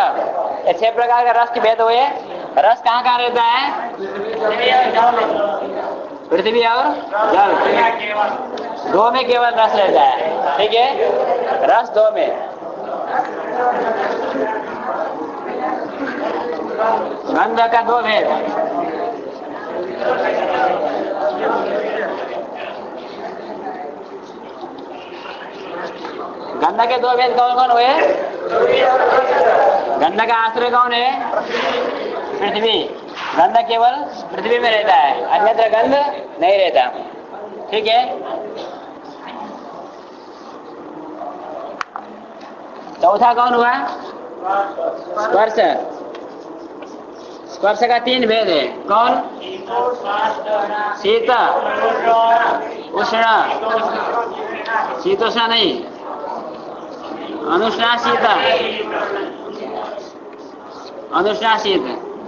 ये 6 प्रकार का रस के भेद हुए। रस कहाँ कहाँ रहता है? पृथ्वी और जल, 2 में केवल रस रहता है, ठीक है। रस 2 में, गंध का दो भेद। गंध के दो भेद कौन कौन हुए? गंध का आश्रय कौन है? पृथ्वी। गंध केवल पृथ्वी में रहता है, अन्यत्र गंध नहीं रहता। ठीक है। चौथा कौन हुआ? स्पर्श। स्पर्श का तीन भेद है। कौन? शीत, उष्ण, शीतोष्ण नहीं, अनुष्णा शीत, अनुष्णा शीत,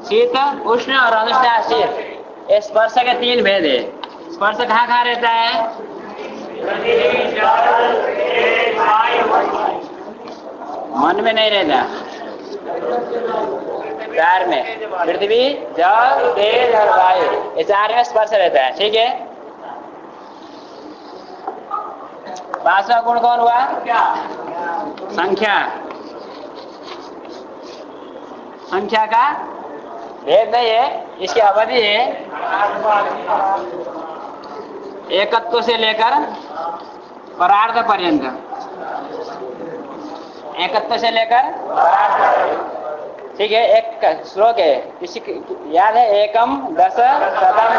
शीत उष्ण और अनुष्णा शीत। ये स्पर्श के तीन भेद है। स्पर्श कहाँ कहाँ रहता है? मन में नहीं रहता, चार में, पृथ्वी, जल, तेज और वायु, ये चार में स्पर्श रहता है। ठीक है। पांचवा गुण कौन हुआ? संख्या। संख्या का भेद नहीं है, इसकी अवधि है एकत्व से लेकर परार्ध पर्यंत। एकत्व से लेकर परार्ध। ठीक है। एक श्लोक है, किसी याद है? एकम दश शतम।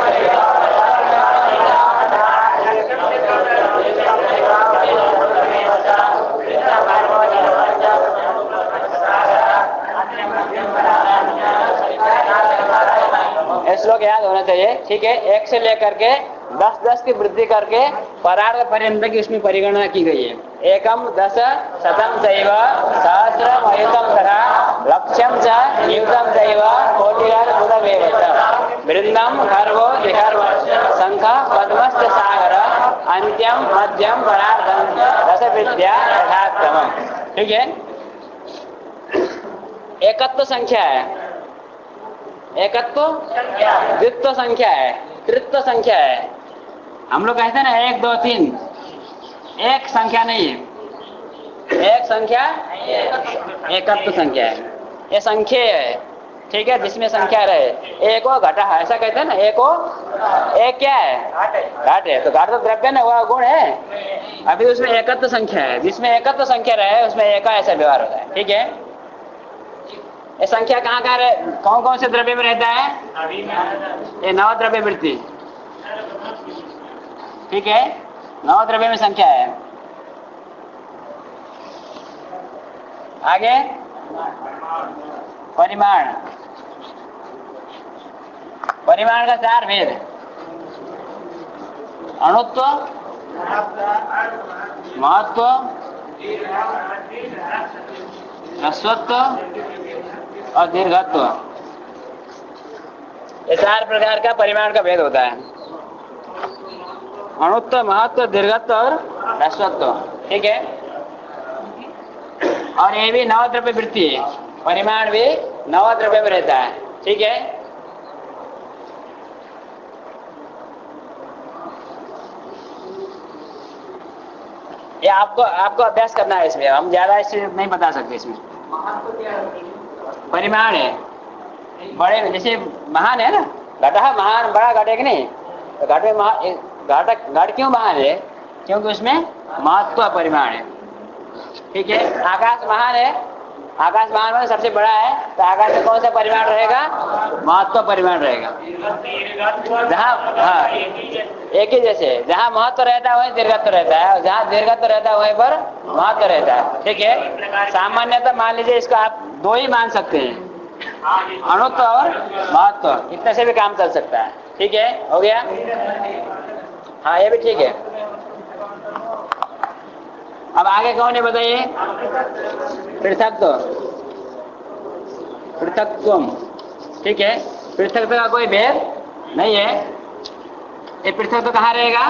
श्लोक याद होना चाहिए। ठीक है। एक से लेकर के 10-10 की वृद्धि करके परार्ध पर्यंत की उसमें परिगणना की गई है। एकम दश शतम चैव सहस्रम अयुतम तथा लक्ष्यम च युतम चैव कोटिरर्बुदमेव च वृंदम खर्वो विखर्व शंख पद्मश्च सागर अंत्यम मध्यम परार्धम दश विद्या यथाक्रमम्। ठीक है। एकत्व संख्या है, एकत्व द्वित्व संख्या है, तृत्व संख्या है। हम लोग कहते हैं ना 1 2 3, एक संख्या नहीं है। एक संख्या एकत्व संख्या है, ये संख्या है। ठीक है। जिसमें संख्या रहे, एको घटा, ऐसा कहते हैं ना। एको एक क्या है? घट है। तो घट तो द्रव्य ना, वह गुण है। अभी उसमें एकत्व संख्या है, जिसमें एकत्व संख्या रहे उसमें एका ऐसा व्यवहार होता है। ठीक है। ये संख्या कहाँ कहाँ रहे? कौन कौन से द्रव्य में रहता है? ये नव द्रव्य वृत्ति। ठीक है। नव द्रव्य में संख्या है। आगे परिमाण। परिमाण का 4 भेद: अणुत्व, महत्व, ह्रस्वत्व और दीर्घत्व। ये 4 प्रकार का परिमाण का भेद होता है। अणुत्व, महत्व, दीर्घत्व और ह्रस्वत्व। ठीक है। और ये भी नव द्रव्य वृत्ति है। परिमाण भी नव द्रव्य में रहता है। ठीक है। ये आपको अभ्यास करना है इसमें, हम ज्यादा इससे नहीं बता सकते। इसमें परिमाण है बड़े, जैसे महान है ना, घटा महान, बड़ा घट है कि नहीं? तो घट में घट क्यों महान है? क्योंकि उसमें महत्व परिमाण है। ठीक है। आकाश महान है, आकाश महान में सबसे बड़ा है, तो आकाश में कौन सा परिमाण रहेगा? महत्व परिमाण रहेगा। जहाँ हाँ एक ही जैसे, जहाँ महत्व रहता है वहीं दीर्घत्व रहता है, और जहाँ दीर्घत्व रहता है वहीं पर महत्व रहता है। ठीक है। सामान्यतः मान लीजिए इसको आप 2 ही मान सकते हैं, अणुत्व और महत्व, इतने से भी काम चल सकता है। ठीक है। हो गया? हाँ, ये भी ठीक है। अब आगे कौन है बताइए? पृथक्त्व। पृथक्त्वम। ठीक है। पृथक्त्व का कोई भेद नहीं है। ये पृथक्त्व कहाँ रहेगा?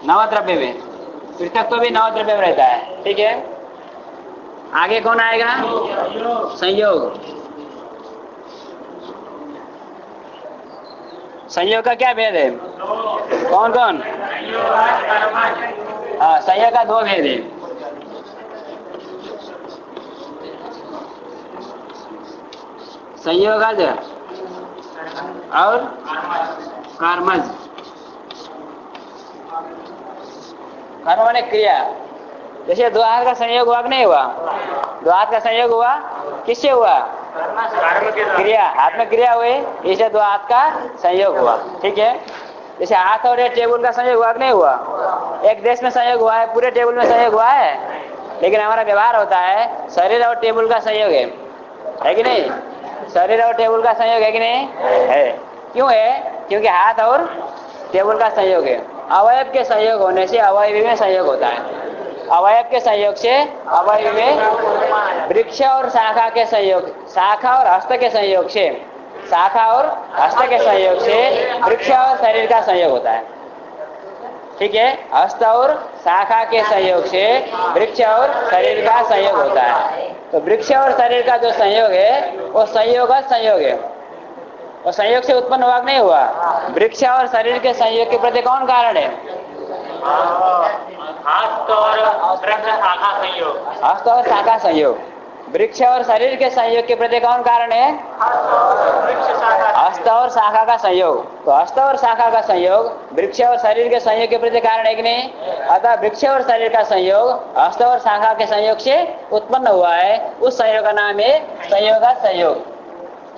नवद्रव्य में। पृथक्त्व भी नवद्रव्य में रहता है। ठीक है। आगे कौन आएगा? संयोग। संयोग का क्या भेद है? कौन कौन? हाँ, संयोग का 2 भेद है। संयोगज और कर्मज। कर्म माने क्रिया। जैसे दो हाथ का संयोग हुआ कि नहीं हुआ? दो हाथ का संयोग हुआ, किससे हुआ? क्रिया, हाथ में क्रिया हुई, इसे दो हाथ का संयोग हुआ। ठीक है। जैसे हाथ और एक टेबल का संयोग हुआ कि नहीं हुआ? एक देश में संयोग हुआ है, पूरे टेबल में संयोग हुआ है, लेकिन हमारा व्यवहार होता है शरीर और टेबल का संयोग है कि नहीं? शरीर और टेबल का संयोग है कि नहीं? है। क्यों है? क्योंकि हाथ और टेबल का संयोग है। अवयव के संयोग होने से अवयवी में संयोग होता है। अवयव के संयोग से अवयवी में, वृक्ष और शाखा के संयोग, शाखा और हस्त के संयोग से, शाखा और हस्त के संयोग से वृक्ष और शरीर का संयोग होता है। ठीक है। हस्त और शाखा के संयोग से वृक्ष और शरीर का संयोग होता है। तो वृक्ष और शरीर का जो संयोग है वो संयोगज संयोग है। और संयोग से उत्पन्न हुआ नहीं हुआ? वृक्ष और शरीर के संयोग के प्रति कौन कारण है? हस्त और शाखा संयोग। हस्त और शाखा संयोग। वृक्ष और शरीर के संयोग के प्रति कौन कारण है? हस्त और शाखा का संयोग। तो हस्त और शाखा का संयोग वृक्ष और शरीर के संयोग के प्रति कारण है कि नहीं? अतः वृक्ष और शरीर का संयोग हस्त और शाखा के संयोग से उत्पन्न हुआ है। उस संयोग का नाम है संयोगज संयोग।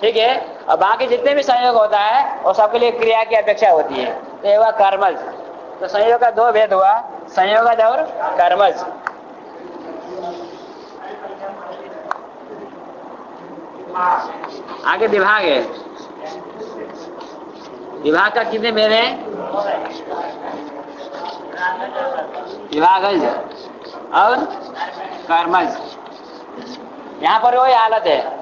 ठीक है। और बाकी जितने भी संयोग होता है वो सबके लिए क्रिया की अपेक्षा होती है। तो ये हुआ कर्मज। तो संयोग का दो भेद हुआ, संयोगज और कर्मज। आगे विभाग है। विभाग का कितने भेद है? विभागज और कर्मज। यहाँ पर वही हालत है।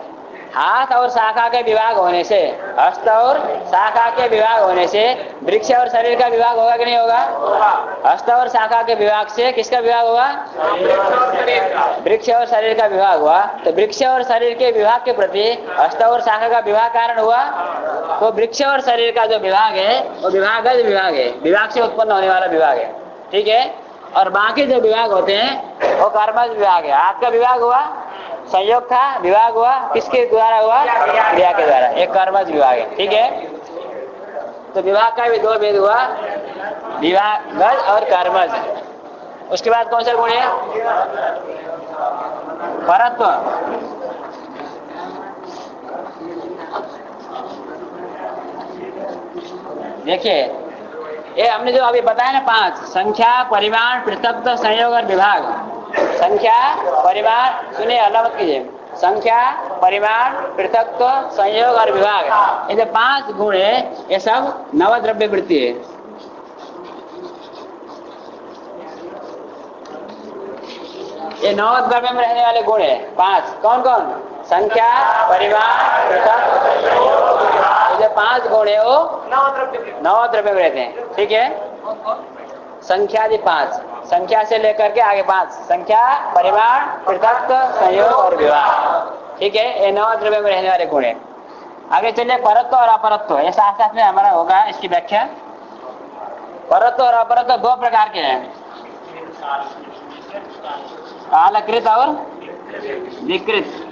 हाथ और शाखा के विभाग होने से, हस्त और शाखा के विभाग होने से वृक्ष और शरीर का विभाग होगा कि नहीं होगा? हस्त और शाखा के विभाग से किसका विभाग होगा? वृक्ष और शरीर का विभाग हुआ। तो वृक्ष और शरीर के विभाग के प्रति हस्त और शाखा का विभाग कारण हुआ। तो वृक्ष और शरीर का जो विभाग है वो विभागज विभाग है, विभाग से उत्पन्न होने वाला विभाग है। ठीक है। और बाकी जो विभाग होते हैं वो कर्मज विभाग है। हाथ का विभाग हुआ, संयोग था, विभाग हुआ, किसके द्वारा हुआ? क्रिया के द्वारा। एक कर्मज विभाग है। ठीक है। तो विभाग का भी दो भेद हुआ, विभागज और कर्मज। उसके बाद कौन सा गुण है? परत्व। देखिए ये हमने जो अभी बताया ना 5, संख्या, परिमाण, पृथक्त्व, संयोग और विभाग। संख्या, परिमाण, सुनिए अल्लाह मत कीजिए। संख्या, परिमाण, पृथक्त्व, संयोग और विभाग, ये जो 5 गुण है ये सब नवद्रव्य वृत्ति है। ये नवद्रव्य में रहने वाले गुण है 5। कौन कौन? संख्या, परिमाण, पृथक्त्व, ये जो 5 गुण है वो नवद्रव्य में रहते हैं। ठीक है। संख्या जी 5, संख्या से लेकर के आगे 5, संख्या, परिमाण, पृथक्त्व, संयोग और विभाग। ठीक है। ये नवद्रव्य में रहने वाले गुण है। आगे चलिए परत्व और अपरत्व। ये साथ साथ में हमारा होगा इसकी व्याख्या। परत्व और अपरत्व 2 प्रकार के हैं, कालकृत और विकृत।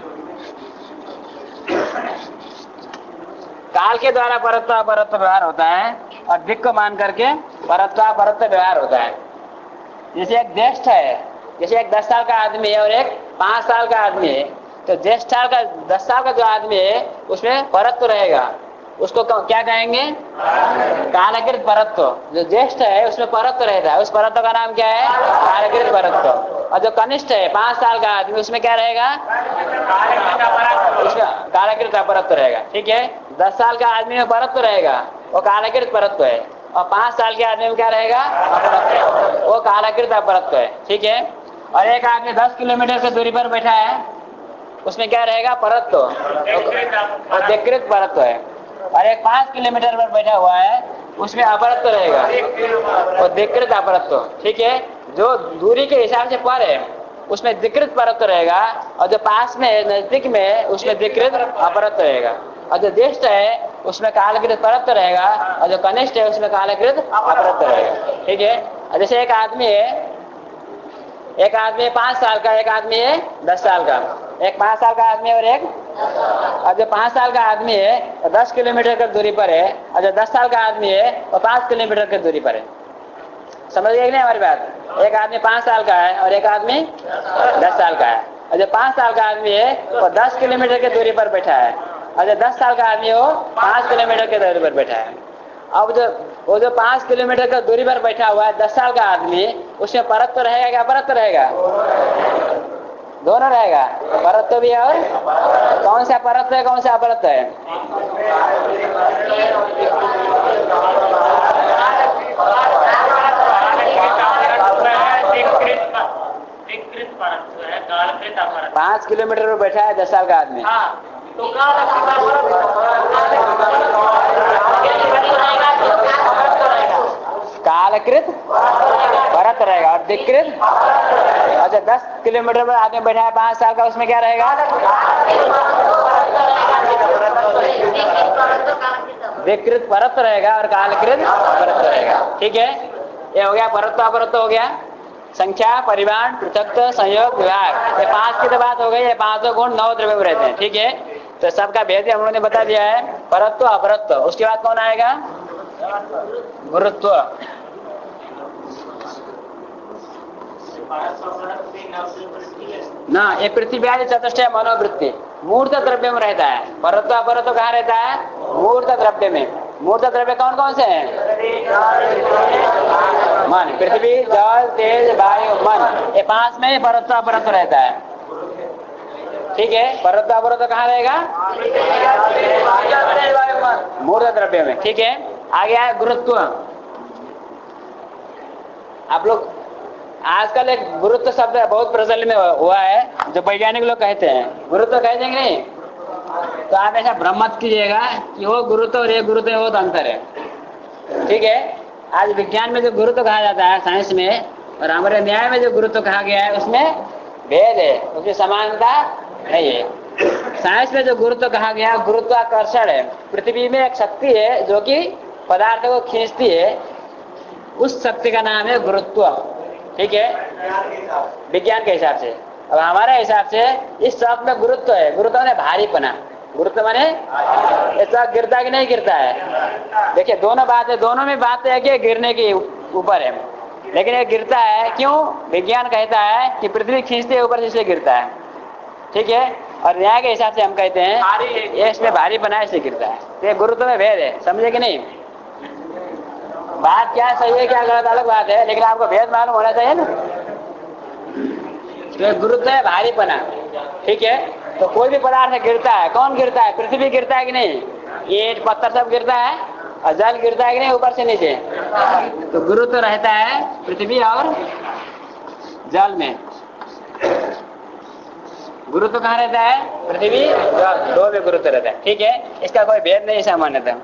काल के द्वारा परत्व अपरत्व व्यवहार होता है और दिक् को मान करके परत्व अपरत्व व्यवहार होता है। जैसे एक ज्येष्ठ है, जैसे एक 10 साल का आदमी है और एक 5 साल का आदमी है। तो ज्येष्ठ साल का 10 साल का जो आदमी है उसमें परत्व रहेगा, उसको क्या कहेंगे? कालकृत परत्व। जो ज्येष्ठ है उसमें परत्व रहता है, उस परत्व का नाम क्या है? कालकृत परत्व। और जो कनिष्ठ है 5 साल का आदमी उसमें क्या रहेगा? उसमें कालकृत अपरत्व रहेगा। ठीक है। 10 साल का आदमी में परत्व रहेगा, वो कालकृत परत्व है। और 5 साल के आदमी में क्या रहेगा? अपरत्व, वो कालकृत अपरत्व है। ठीक है। और एक आदमी 10 किलोमीटर की दूरी पर बैठा है, उसमें क्या रहेगा? परत्व, और विकृत परत्व है। और एक 5 किलोमीटर पर बैठा हुआ है उसमें अपरत्व रहेगा, और विकृत अपरत्व। ठीक है। जो दूरी के हिसाब से पर है उसमें विकृत परत्व रहेगा, और जो पास में है, नजदीक में है, उसमें विकृत अपरत्व रहेगा। और जो ज्येष्ठ है उसमें कालकृत परत्व रहेगा, और जो कनिष्ठ है उसमें कालकृत अपरत्व रहेगा। ठीक है। जैसे एक आदमी है 5 साल का, एक आदमी है 10 साल का। एक 5 साल का आदमी और एक और जो 5 साल का आदमी है वो 10 किलोमीटर की दूरी पर है, और जो 10 साल का आदमी है वो 5 किलोमीटर की दूरी पर है। समझ गए नहीं हमारी बात? एक आदमी 5 साल का है और एक आदमी 10 साल का है, और जो 5 साल का आदमी है वो 10 किलोमीटर की दूरी पर बैठा है, और जो 10 साल का आदमी है वो 5 किलोमीटर की दूरी पर बैठा है। अब वो जो 5 किलोमीटर की दूरी पर बैठा हुआ है 10 साल का आदमी, उसमें परत तो रहेगा क्या अपरत तो रहेगा? दोनों रहेगा, परत तो भी है और कौन सा परत है कौन सा अपरत है? है 5 किलोमीटर पर बैठा है 10 साल का आदमी, कालकृत परत रहेगा और दिक्कृत। अच्छा 10 किलोमीटर पर आदमी बैठा है 5 साल का, उसमें क्या रहेगा? दिक्कृत परत रहेगा और कालकृत परत रहेगा। ठीक है, ये हो गया परत अपरत हो गया। संख्या, परिमाण, पृथक, संयोग, विभाग, ये 5 की तो बात हो गई। ये 5 गुण 9 द्रव्य में रहते हैं। ठीक है, तो सबका भेद हम लोगों ने बता दिया है, परत्व अपरत्व। उसके बाद कौन आएगा? गुरुत्व। ना, ये पृथ्वी आदि चतुष्टय मनोवृत्ति मूर्त द्रव्य में रहता है। परत्व अपरत्व कहाँ रहता है? मूर्त द्रव्य में। मूर्त द्रव्य कौन कौन से हैं? मन, पृथ्वी, जल, तेज, वायु, मन, ये 5 में परत्व अपरत्व रहता है। ठीक है, परत्व अपरत्व कहाँ रहेगा? मूर्त द्रव्य में। ठीक है, आगे आया गुरुत्व। आप लोग आजकल एक गुरुत्व शब्द बहुत प्रचलित में हुआ है, जो वैज्ञानिक लोग कहते हैं। गुरुत्व कहते हैं कि नहीं? तो आप ऐसा भ्रम मत कीजिएगा कि वो गुरुत्व और ये गुरुत्व में बहुत अंतर है। ठीक है, आज विज्ञान में जो गुरुत्व कहा जाता है साइंस में, और हमारे न्याय में जो गुरुत्व कहा गया है उसमें भेद है, उसमें समानता नहीं है। साइंस में जो गुरुत्व कहा गया है गुरुत्वाकर्षण है। पृथ्वी में एक शक्ति है जो कि पदार्थों को खींचती है, उस शक्ति का नाम है गुरुत्व। ठीक है, विज्ञान के हिसाब से। अब हमारे हिसाब से इस शब्द में गुरुत्व है। गुरुत्व माने भारीपना। गुरुत्व माने ऐसा गिरता कि नहीं गिरता है? देखिए दोनों बात है, दोनों में बात है कि गिरने के ऊपर है, लेकिन ये गिरता है क्यों? विज्ञान कहता है कि पृथ्वी खींचते है ऊपर, जिससे गिरता है। ठीक है, और न्याय के हिसाब से हम कहते हैं ये इसमें भारीपना इससे गिरता है। तो ये गुरुत्व में भेद है, समझे कि नहीं? बात क्या सही है क्या गलत अलग बात है, लेकिन आपको भेद मालूम होना चाहिए ना। तो गुरुत्व है भारीपना। ठीक है, तो कोई भी पदार्थ गिरता है, कौन गिरता है? पृथ्वी गिरता है कि नहीं? ईंट पत्थर सब गिरता है, और जल गिरता है कि नहीं ऊपर से नीचे? तो गुरुत्व रहता है पृथ्वी और जल में। गुरुत्व कहाँ रहता है? पृथ्वी जल, दो में गुरुत्व रहता है। ठीक है, इसका कोई भेद नहीं सामान्यतः।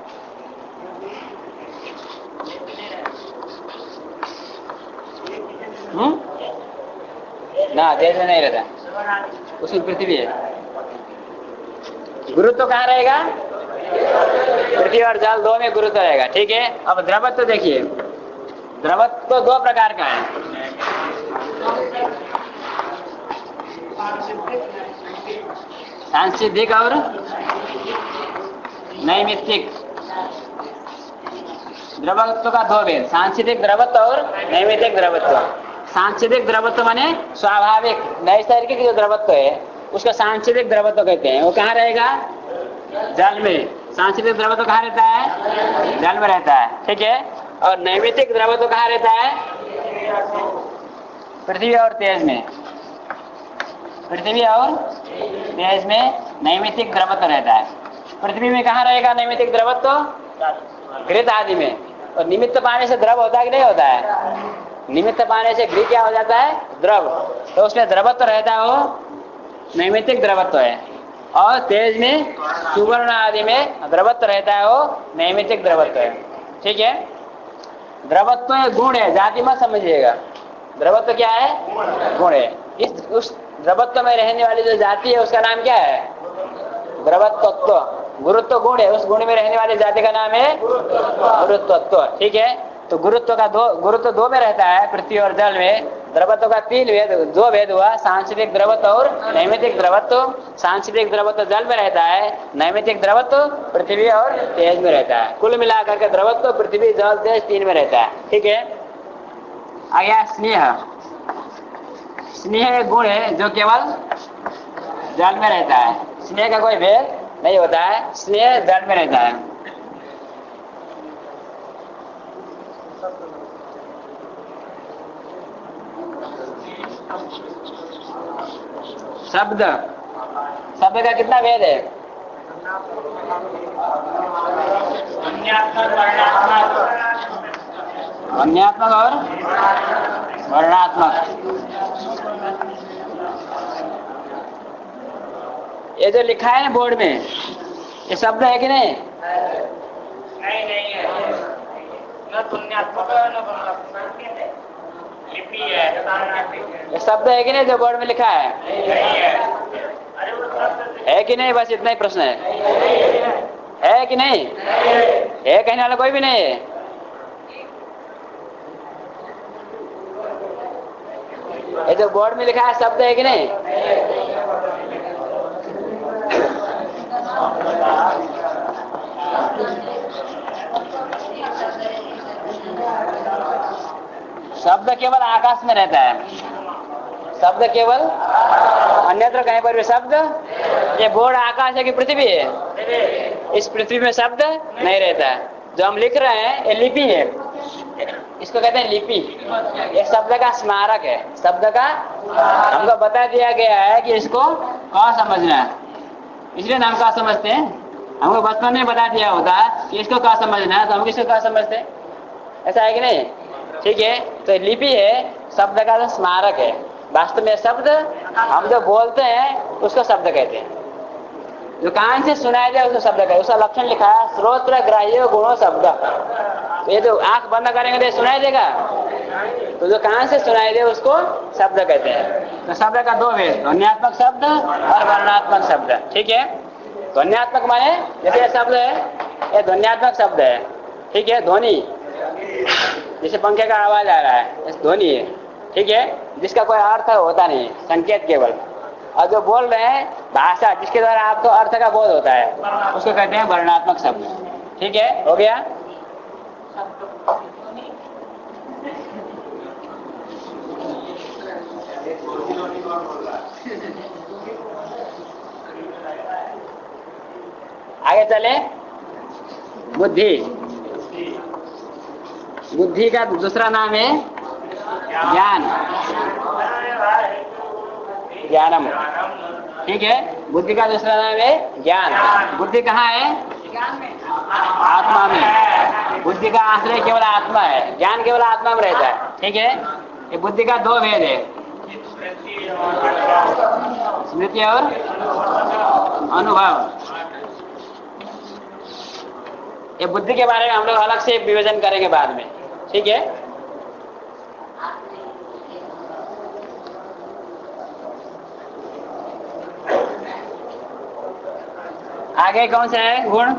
ना, देश में नहीं रहता, उसकी पृथ्वी है। गुरुत्व कहाँ रहेगा? पृथ्वी और जल दो में गुरुत्व रहेगा। ठीक है, अब द्रवत्व तो देखिए, द्रवत्व तो 2 प्रकार का है। सांसिधिक और नैमित्तिक। द्रवत्व का 2 भेद, सांसिधिक द्रवत्व और नैमित्तिक द्रवत्व। सांसिधिक द्रवत्व माने स्वाभाविक नैसर्गिक जो द्रवत्व है उसका सांसिधिक द्रवत्व कहते हैं। वो कहाँ रहेगा? जल में। सांसिधिक द्रवत्व कहाँ रहता है? जल में रहता है। ठीक है, और नैमित्तिक द्रवत्व कहाँ रहता है? पृथ्वी और तेज में। पृथ्वी और तेज में नैमित्तिक द्रवत्व रहता है। पृथ्वी में कहाँ रहेगा नैमित्तिक द्रवत्व? घृत आदि में। और निमित्त पानी से द्रव होता है कि नहीं होता है? निमित्त पानी से घृत क्या हो जाता है? द्रव। तो उसमें द्रवत्व रहता है, वो नैमित्तिक द्रवत्व है। और तेज में सुवर्ण आदि में द्रवत्व रहता है, वो नैमित्तिक द्रवत्व है। ठीक है, द्रवत्व गुण है, जाति मत समझिएगा। द्रवत्व क्या है? गुण है। उस द्रवत्व में रहने वाली जो जाति है उसका नाम क्या है? द्रवत्व। गुरुत्व गुण है, उस गुण में रहने वाली जाति का नाम है गुरुत्वत्व। ठीक है, तो गुरुत्व 2 में रहता है, पृथ्वी और जल में। द्रवत्व का तीन भेद, दो भेद हुआ, सांस्कृतिक द्रवत्व और नैमित्तिक द्रवत्व। सांस्कृतिक द्रवत्व जल में रहता है, नैमित्तिक द्रवत्व पृथ्वी और तेज में रहता है। कुल मिलाकर के द्रवत्व पृथ्वी जल तेज तीन में रहता है। ठीक है, आ गया स्नेह। स्नेह एक गुण है जो केवल जल में रहता है, स्नेह का कोई भेद नहीं होता है, स्नेह जल में रहता है। शब्द, शब्द का कितना भेद है? ध्वन्यात्मक और वर्णात्मक। ये जो लिखा है ना बोर्ड में, ये शब्द है कि नहीं? नहीं है, न ध्वन्यात्मक न वर्णात्मक लिपि है। ये शब्द है कि नहीं जो बोर्ड में लिखा है? नहीं है। अरे वो शब्द है कि नहीं? बस इतना ही प्रश्न है कि नहीं? है कहने वाला कोई भी नहीं है? ये जो बोर्ड में लिखा है शब्द है कि नहीं? शब्द केवल आकाश में रहता है, शब्द केवल अन्यत्र कहीं पर भी शब्द। ये बोर्ड आकाश है कि पृथ्वी है? इस पृथ्वी में शब्द नहीं रहता है। जो हम लिख रहे हैं ये लिपि है, इसको कहते हैं लिपि। ये शब्द का स्मारक है, शब्द का हमको बता दिया गया है कि इसको कहाँ समझना है, इसलिए हम कहाँ समझते हैं। हमको बचपन में बता दिया होता है कि इसको कहाँ समझना है, तो हम किसको कहाँ समझते हैं? ऐसा है कि नहीं? ठीक है, तो लिपि है, शब्द का जो स्मारक है। वास्तव में शब्द हम जो बोलते हैं उसको शब्द कहते हैं, जो कान से सुनाया जाए उसको शब्द कहते हैं। उसका लक्षण लिखा है श्रोत्र ग्राह्य गुणो शब्द। तो ये जो आंख बंद करेंगे तो सुनाई देगा, तो जो कान से सुनाई दे उसको शब्द कहते हैं। तो शब्द का दो भेद, ध्वन्यात्मक शब्द और वर्णात्मक शब्द। ठीक है, ध्वन्यात्मक माने जैसे ये शब्द है, ये ध्वन्यात्मक शब्द है। ठीक है, ध्वनि, जैसे पंखे का आवाज आ रहा है, ध्वनि है। ठीक है, जिसका कोई अर्थ होता नहीं, संकेत केवल। और जो बोल रहे हैं भाषा, जिसके द्वारा आपको अर्थ का बोध होता है, उसको कहते हैं वर्णात्मक शब्द। ठीक है, हो गया। आगे चले, बुद्धि। बुद्धि का दूसरा नाम है ज्ञान, ज्ञानम। ठीक है, बुद्धि का दूसरा नाम है ज्ञान। बुद्धि कहाँ है? आत्मा में। बुद्धि का आश्रय केवल आत्मा है, ज्ञान केवल आत्मा में रहता है। ठीक है, ये बुद्धि का दो भेद है, स्मृति और अनुभव। ये बुद्धि के बारे में हम लोग अलग से विवेचन करेंगे बाद में। ठीक है, आगे कौन सा है गुण?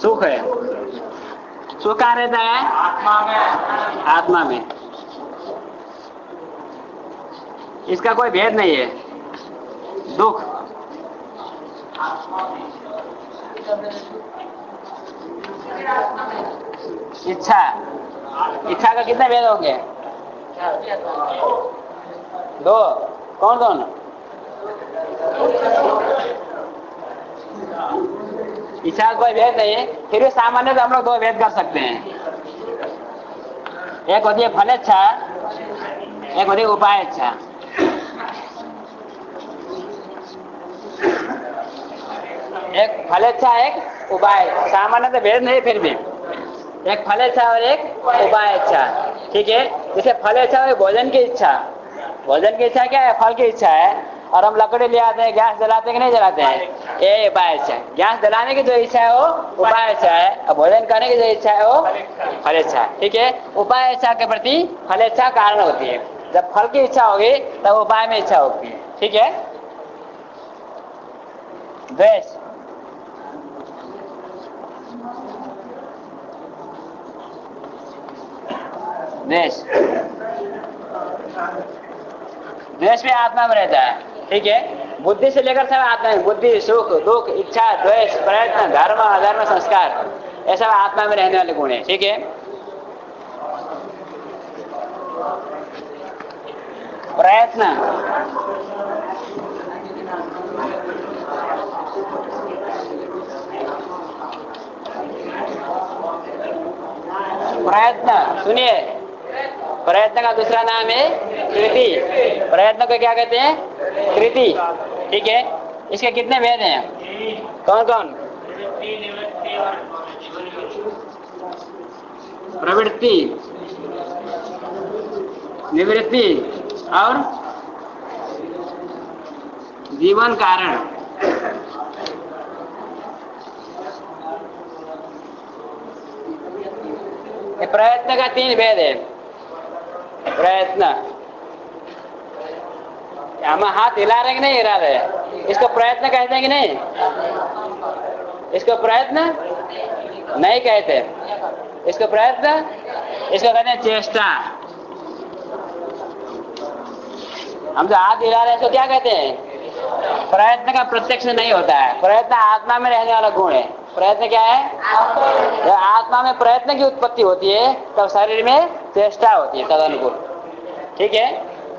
सुख है। सुख कहाँ रहता है? आत्मा में। आत्मा में। इसका कोई भेद नहीं है। दुख, इच्छा, इच्छा का कितने भेद होंगे? दो। कौन कौन? इच्छा का कोई भेद नहीं है, फिर भी सामान्य तो हम लोग दो भेद कर सकते हैं। एक होती है फलेच्छा, एक होती है उपाय इच्छा। एक फलेच्छा, एक उपाय। सामान्य तो भेद नहीं, फिर भी एक फलेच्छा और एक उपाय इच्छा। ठीक है, जैसे फलेच्छा है भोजन की इच्छा। भोजन की इच्छा क्या है? फल की इच्छा है। और हम लकड़ी ले आते हैं, गैस जलाते हैं कि नहीं जलाते हैं? ये उपाय इच्छा है। गैस जलाने की जो इच्छा है वो उपाय इच्छा है, और भोजन करने की जो इच्छा है वो फलेच्छा है। ठीक है, उपाय इच्छा के प्रति फलेच्छा कारण होती है। जब फल की इच्छा होगी तब उपाय में इच्छा होती है। ठीक है, द्वेष, द्वेष, द्वेष भी आत्मा में रहता है। ठीक है, बुद्धि से लेकर सब आत्मा में, बुद्धि, सुख, दुख, इच्छा, द्वेष, प्रयत्न, धर्म, अधर्म, संस्कार, ये सब आत्मा में रहने वाले गुण है। ठीक है, प्रयत्न, प्रयत्न, सुनिए, प्रयत्न का दूसरा नाम है कृति। प्रयत्न को क्या कहते हैं? कृति। ठीक है, इसके कितने भेद हैं? कौन कौन? प्रवृत्ति, निवृत्ति और जीवन कारण। प्रयत्न का 3 भेद है। प्रयत्न, हम हाथ हिला रहे कि नहीं हिला रहे, इसको प्रयत्न कहते हैं कि नहीं? इसको प्रयत्न नहीं कहते, इसको प्रयत्न, इसको कहते हैं चेष्टा। हम जो हाथ हिला रहे हैं इसको क्या कहते हैं? प्रयत्न का प्रत्यक्ष नहीं होता है। प्रयत्न आत्मा में रहने वाला गुण है। प्रयत्न क्या है? जब आत्मा में प्रयत्न की उत्पत्ति होती है तब शरीर में चेष्टा होती है तदनुकूल। ठीक है,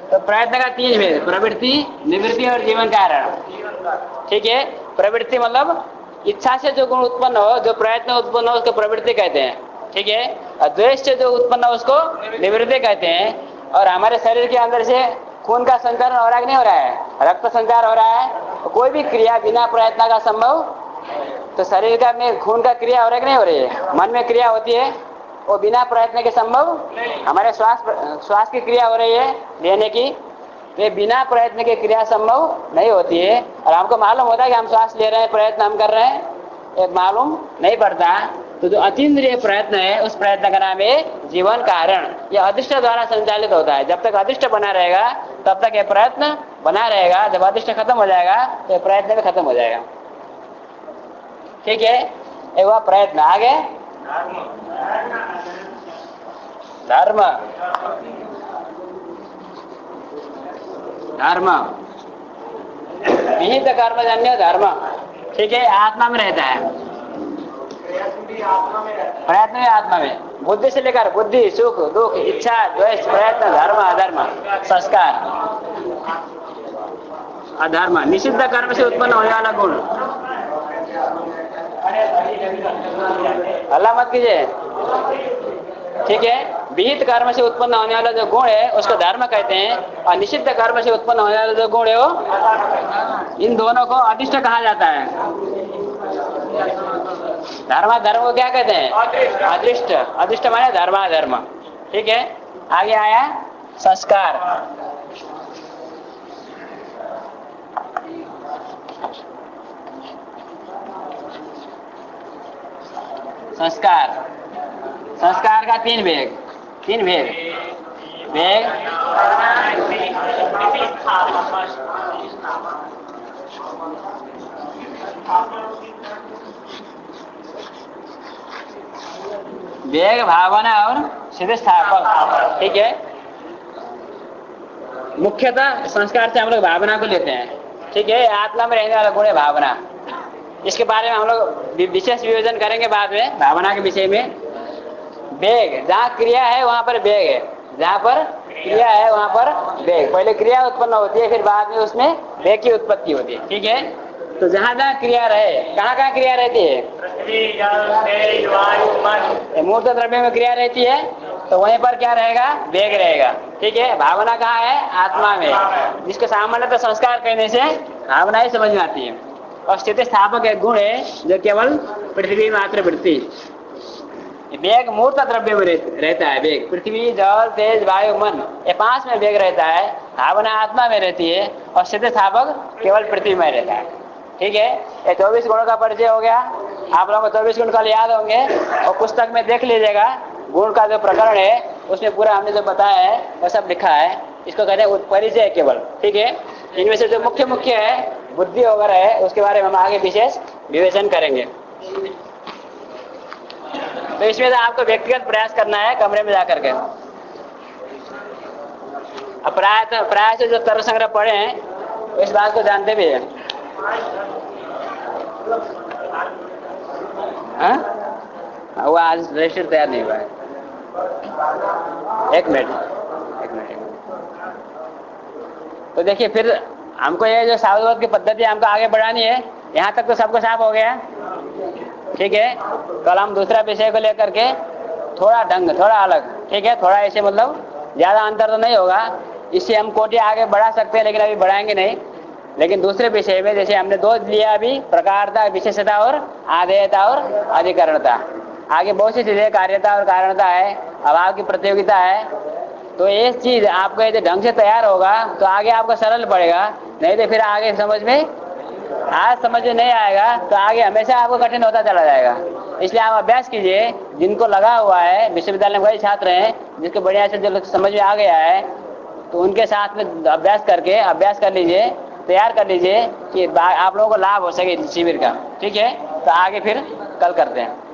तो प्रयत्न का 3 भेद, प्रवृत्ति, निवृत्ति और जीवन कारण। ठीक है, प्रवृत्ति मतलब इच्छा से जो गुण उत्पन्न हो, जो प्रयत्न उत्पन्न हो उसको प्रवृत्ति कहते हैं। ठीक है, और द्वेष से जो उत्पन्न हो उसको निवृत्ति कहते हैं। और हमारे शरीर के अंदर से खून का संचारण हो रहा है कि नहीं हो रहा है? रक्त संचार हो रहा है। तो कोई भी क्रिया बिना प्रयत्न का संभव, तो शरीर का में खून का क्रिया हो रहा है कि नहीं हो रही है? मन में क्रिया होती है, वो बिना प्रयत्न के संभव। हमारे श्वास की क्रिया हो रही है लेने की, तो ये बिना प्रयत्न के क्रिया संभव नहीं होती है। और हमको मालूम होता है कि हम श्वास ले रहे हैं, प्रयत्न हम कर रहे हैं, ये मालूम नहीं पड़ता। तो जो अतीन्द्रिय प्रयत्न है उस प्रयत्न का नाम है जीवन कारण। यह अधिष्ठ द्वारा संचालित होता है। जब तक अधिष्ठ बना रहेगा तब तक ये प्रयत्न बना रहेगा। जब अधिष्ठ खत्म हो जाएगा तो ये प्रयत्न भी खत्म हो जाएगा। ठीक है, ये हुआ प्रयत्न। आगे धर्म, धर्म विहित कर्मजन्य धर्म। ठीक है, आत्मा में रहता है। प्रयत्न भी आत्मा में, बुद्धि से लेकर बुद्धि, सुख, दुख, इच्छा, द्वेष, प्रयत्न, धर्म, अधर्म, संस्कार, अधर्म, निषिद्ध कर्म से उत्पन्न होने वाला गुण। अल्लाह मत कीजिए। ठीक है, विहित कर्म से उत्पन्न होने वाला जो गुण है उसको धर्म कहते हैं, और निषिद्ध कर्म से उत्पन्न होने वाला जो गुण है वो, इन दोनों को अधिष्ठ कहा जाता है। धर्म को क्या कहते हैं? अधिष्ठ। अधिष्ठ माने धर्म। ठीक है, आगे आया संस्कार। संस्कार, संस्कार का 3 भेद। वेग, भावना और सिद्धिस्थापक। ठीक है, मुख्यतः संस्कार से हम लोग भावना को लेते हैं। ठीक है, आत्मा में रहने वाला गुण है भावना। इसके बारे में हम लोग विशेष विवेचन करेंगे बाद में, भावना के विषय में। वेग, जहाँ क्रिया है वहां पर वेग है, जहाँ पर क्रिया है वहां पर वेग। पहले क्रिया उत्पन्न होती है, फिर बाद में उसमें वेग की उत्पत्ति होती है। ठीक है, तो जहाँ जहाँ क्रिया रहे, कहाँ कहाँ क्रिया रहती है? पृथ्वी, जल, तेज, वायु, मन। मूर्त द्रव्य में क्रिया रहती है, तो वहीं पर क्या रहेगा? वेग रहेगा। ठीक है, भावना कहाँ है? आत्मा में, जिसको सामान्यतः संस्कार कहने से भावना ही समझ में आती है। और स्थिति स्थापक एक गुण है जो केवल पृथ्वी मात्र वृत्ति। वेग मूर्त द्रव्य में रहता है। वेग पृथ्वी, जल, तेज, वायु, मन, ये 5 में वेग रहता है। भावना आत्मा में रहती है और स्थिति स्थापक केवल पृथ्वी में रहता है। ठीक है, ये 24 गुणों का परिचय हो गया। आप लोगों को 24 गुण कल याद होंगे और पुस्तक में देख लीजिएगा। गुण का जो प्रकरण है उसमें पूरा हमने जो बताया है वो सब लिखा है। इसको कहते हैं परिचय केवल। ठीक है, इनमें से जो मुख्य है बुद्धि वगैरह है उसके बारे में हम आगे विशेष विवेचन करेंगे। तो इसमें तो आपको व्यक्तिगत प्रयास करना है कमरे में जाकर के। अब प्राय से जो तर्क संग्रह पढ़े हैं इस बात को जानते भी है। हाँ? वो आज रजिस्टर तैयार नहीं हुआ है। एक मिनट। तो देखिए फिर हमको ये जो सावधवत की पद्धति हमको आगे बढ़ानी है। यहाँ तक तो सबको साफ हो गया, ठीक है। कल हम दूसरा विषय को लेकर के थोड़ा ढंग, थोड़ा अलग, ठीक है, थोड़ा ऐसे मतलब ज्यादा अंतर तो नहीं होगा। इससे हम कोटि आगे बढ़ा सकते हैं, लेकिन अभी बढ़ाएंगे नहीं। लेकिन दूसरे विषय में जैसे हमने दो लिया अभी, प्रकारता, विशेषता और आधेयता और अधिकरणता। आगे बहुत सी चीजें, कार्यता और कारणता है, अभाव की प्रतियोगिता है। तो ये चीज आपको यदि ढंग से तैयार होगा तो आगे आपको सरल पड़ेगा, नहीं तो फिर आगे समझ में नहीं आएगा तो आगे हमेशा आपको कठिन होता चला जाएगा। इसलिए आप अभ्यास कीजिए। जिनको लगा हुआ है, विश्वविद्यालय में वही छात्र हैं जिसको बढ़िया से जो समझ में आ गया है, तो उनके साथ में अभ्यास कर लीजिए, तैयार कर लीजिए कि आप लोगों को लाभ हो सके शिविर का, ठीक है। तो आगे फिर कल करते हैं।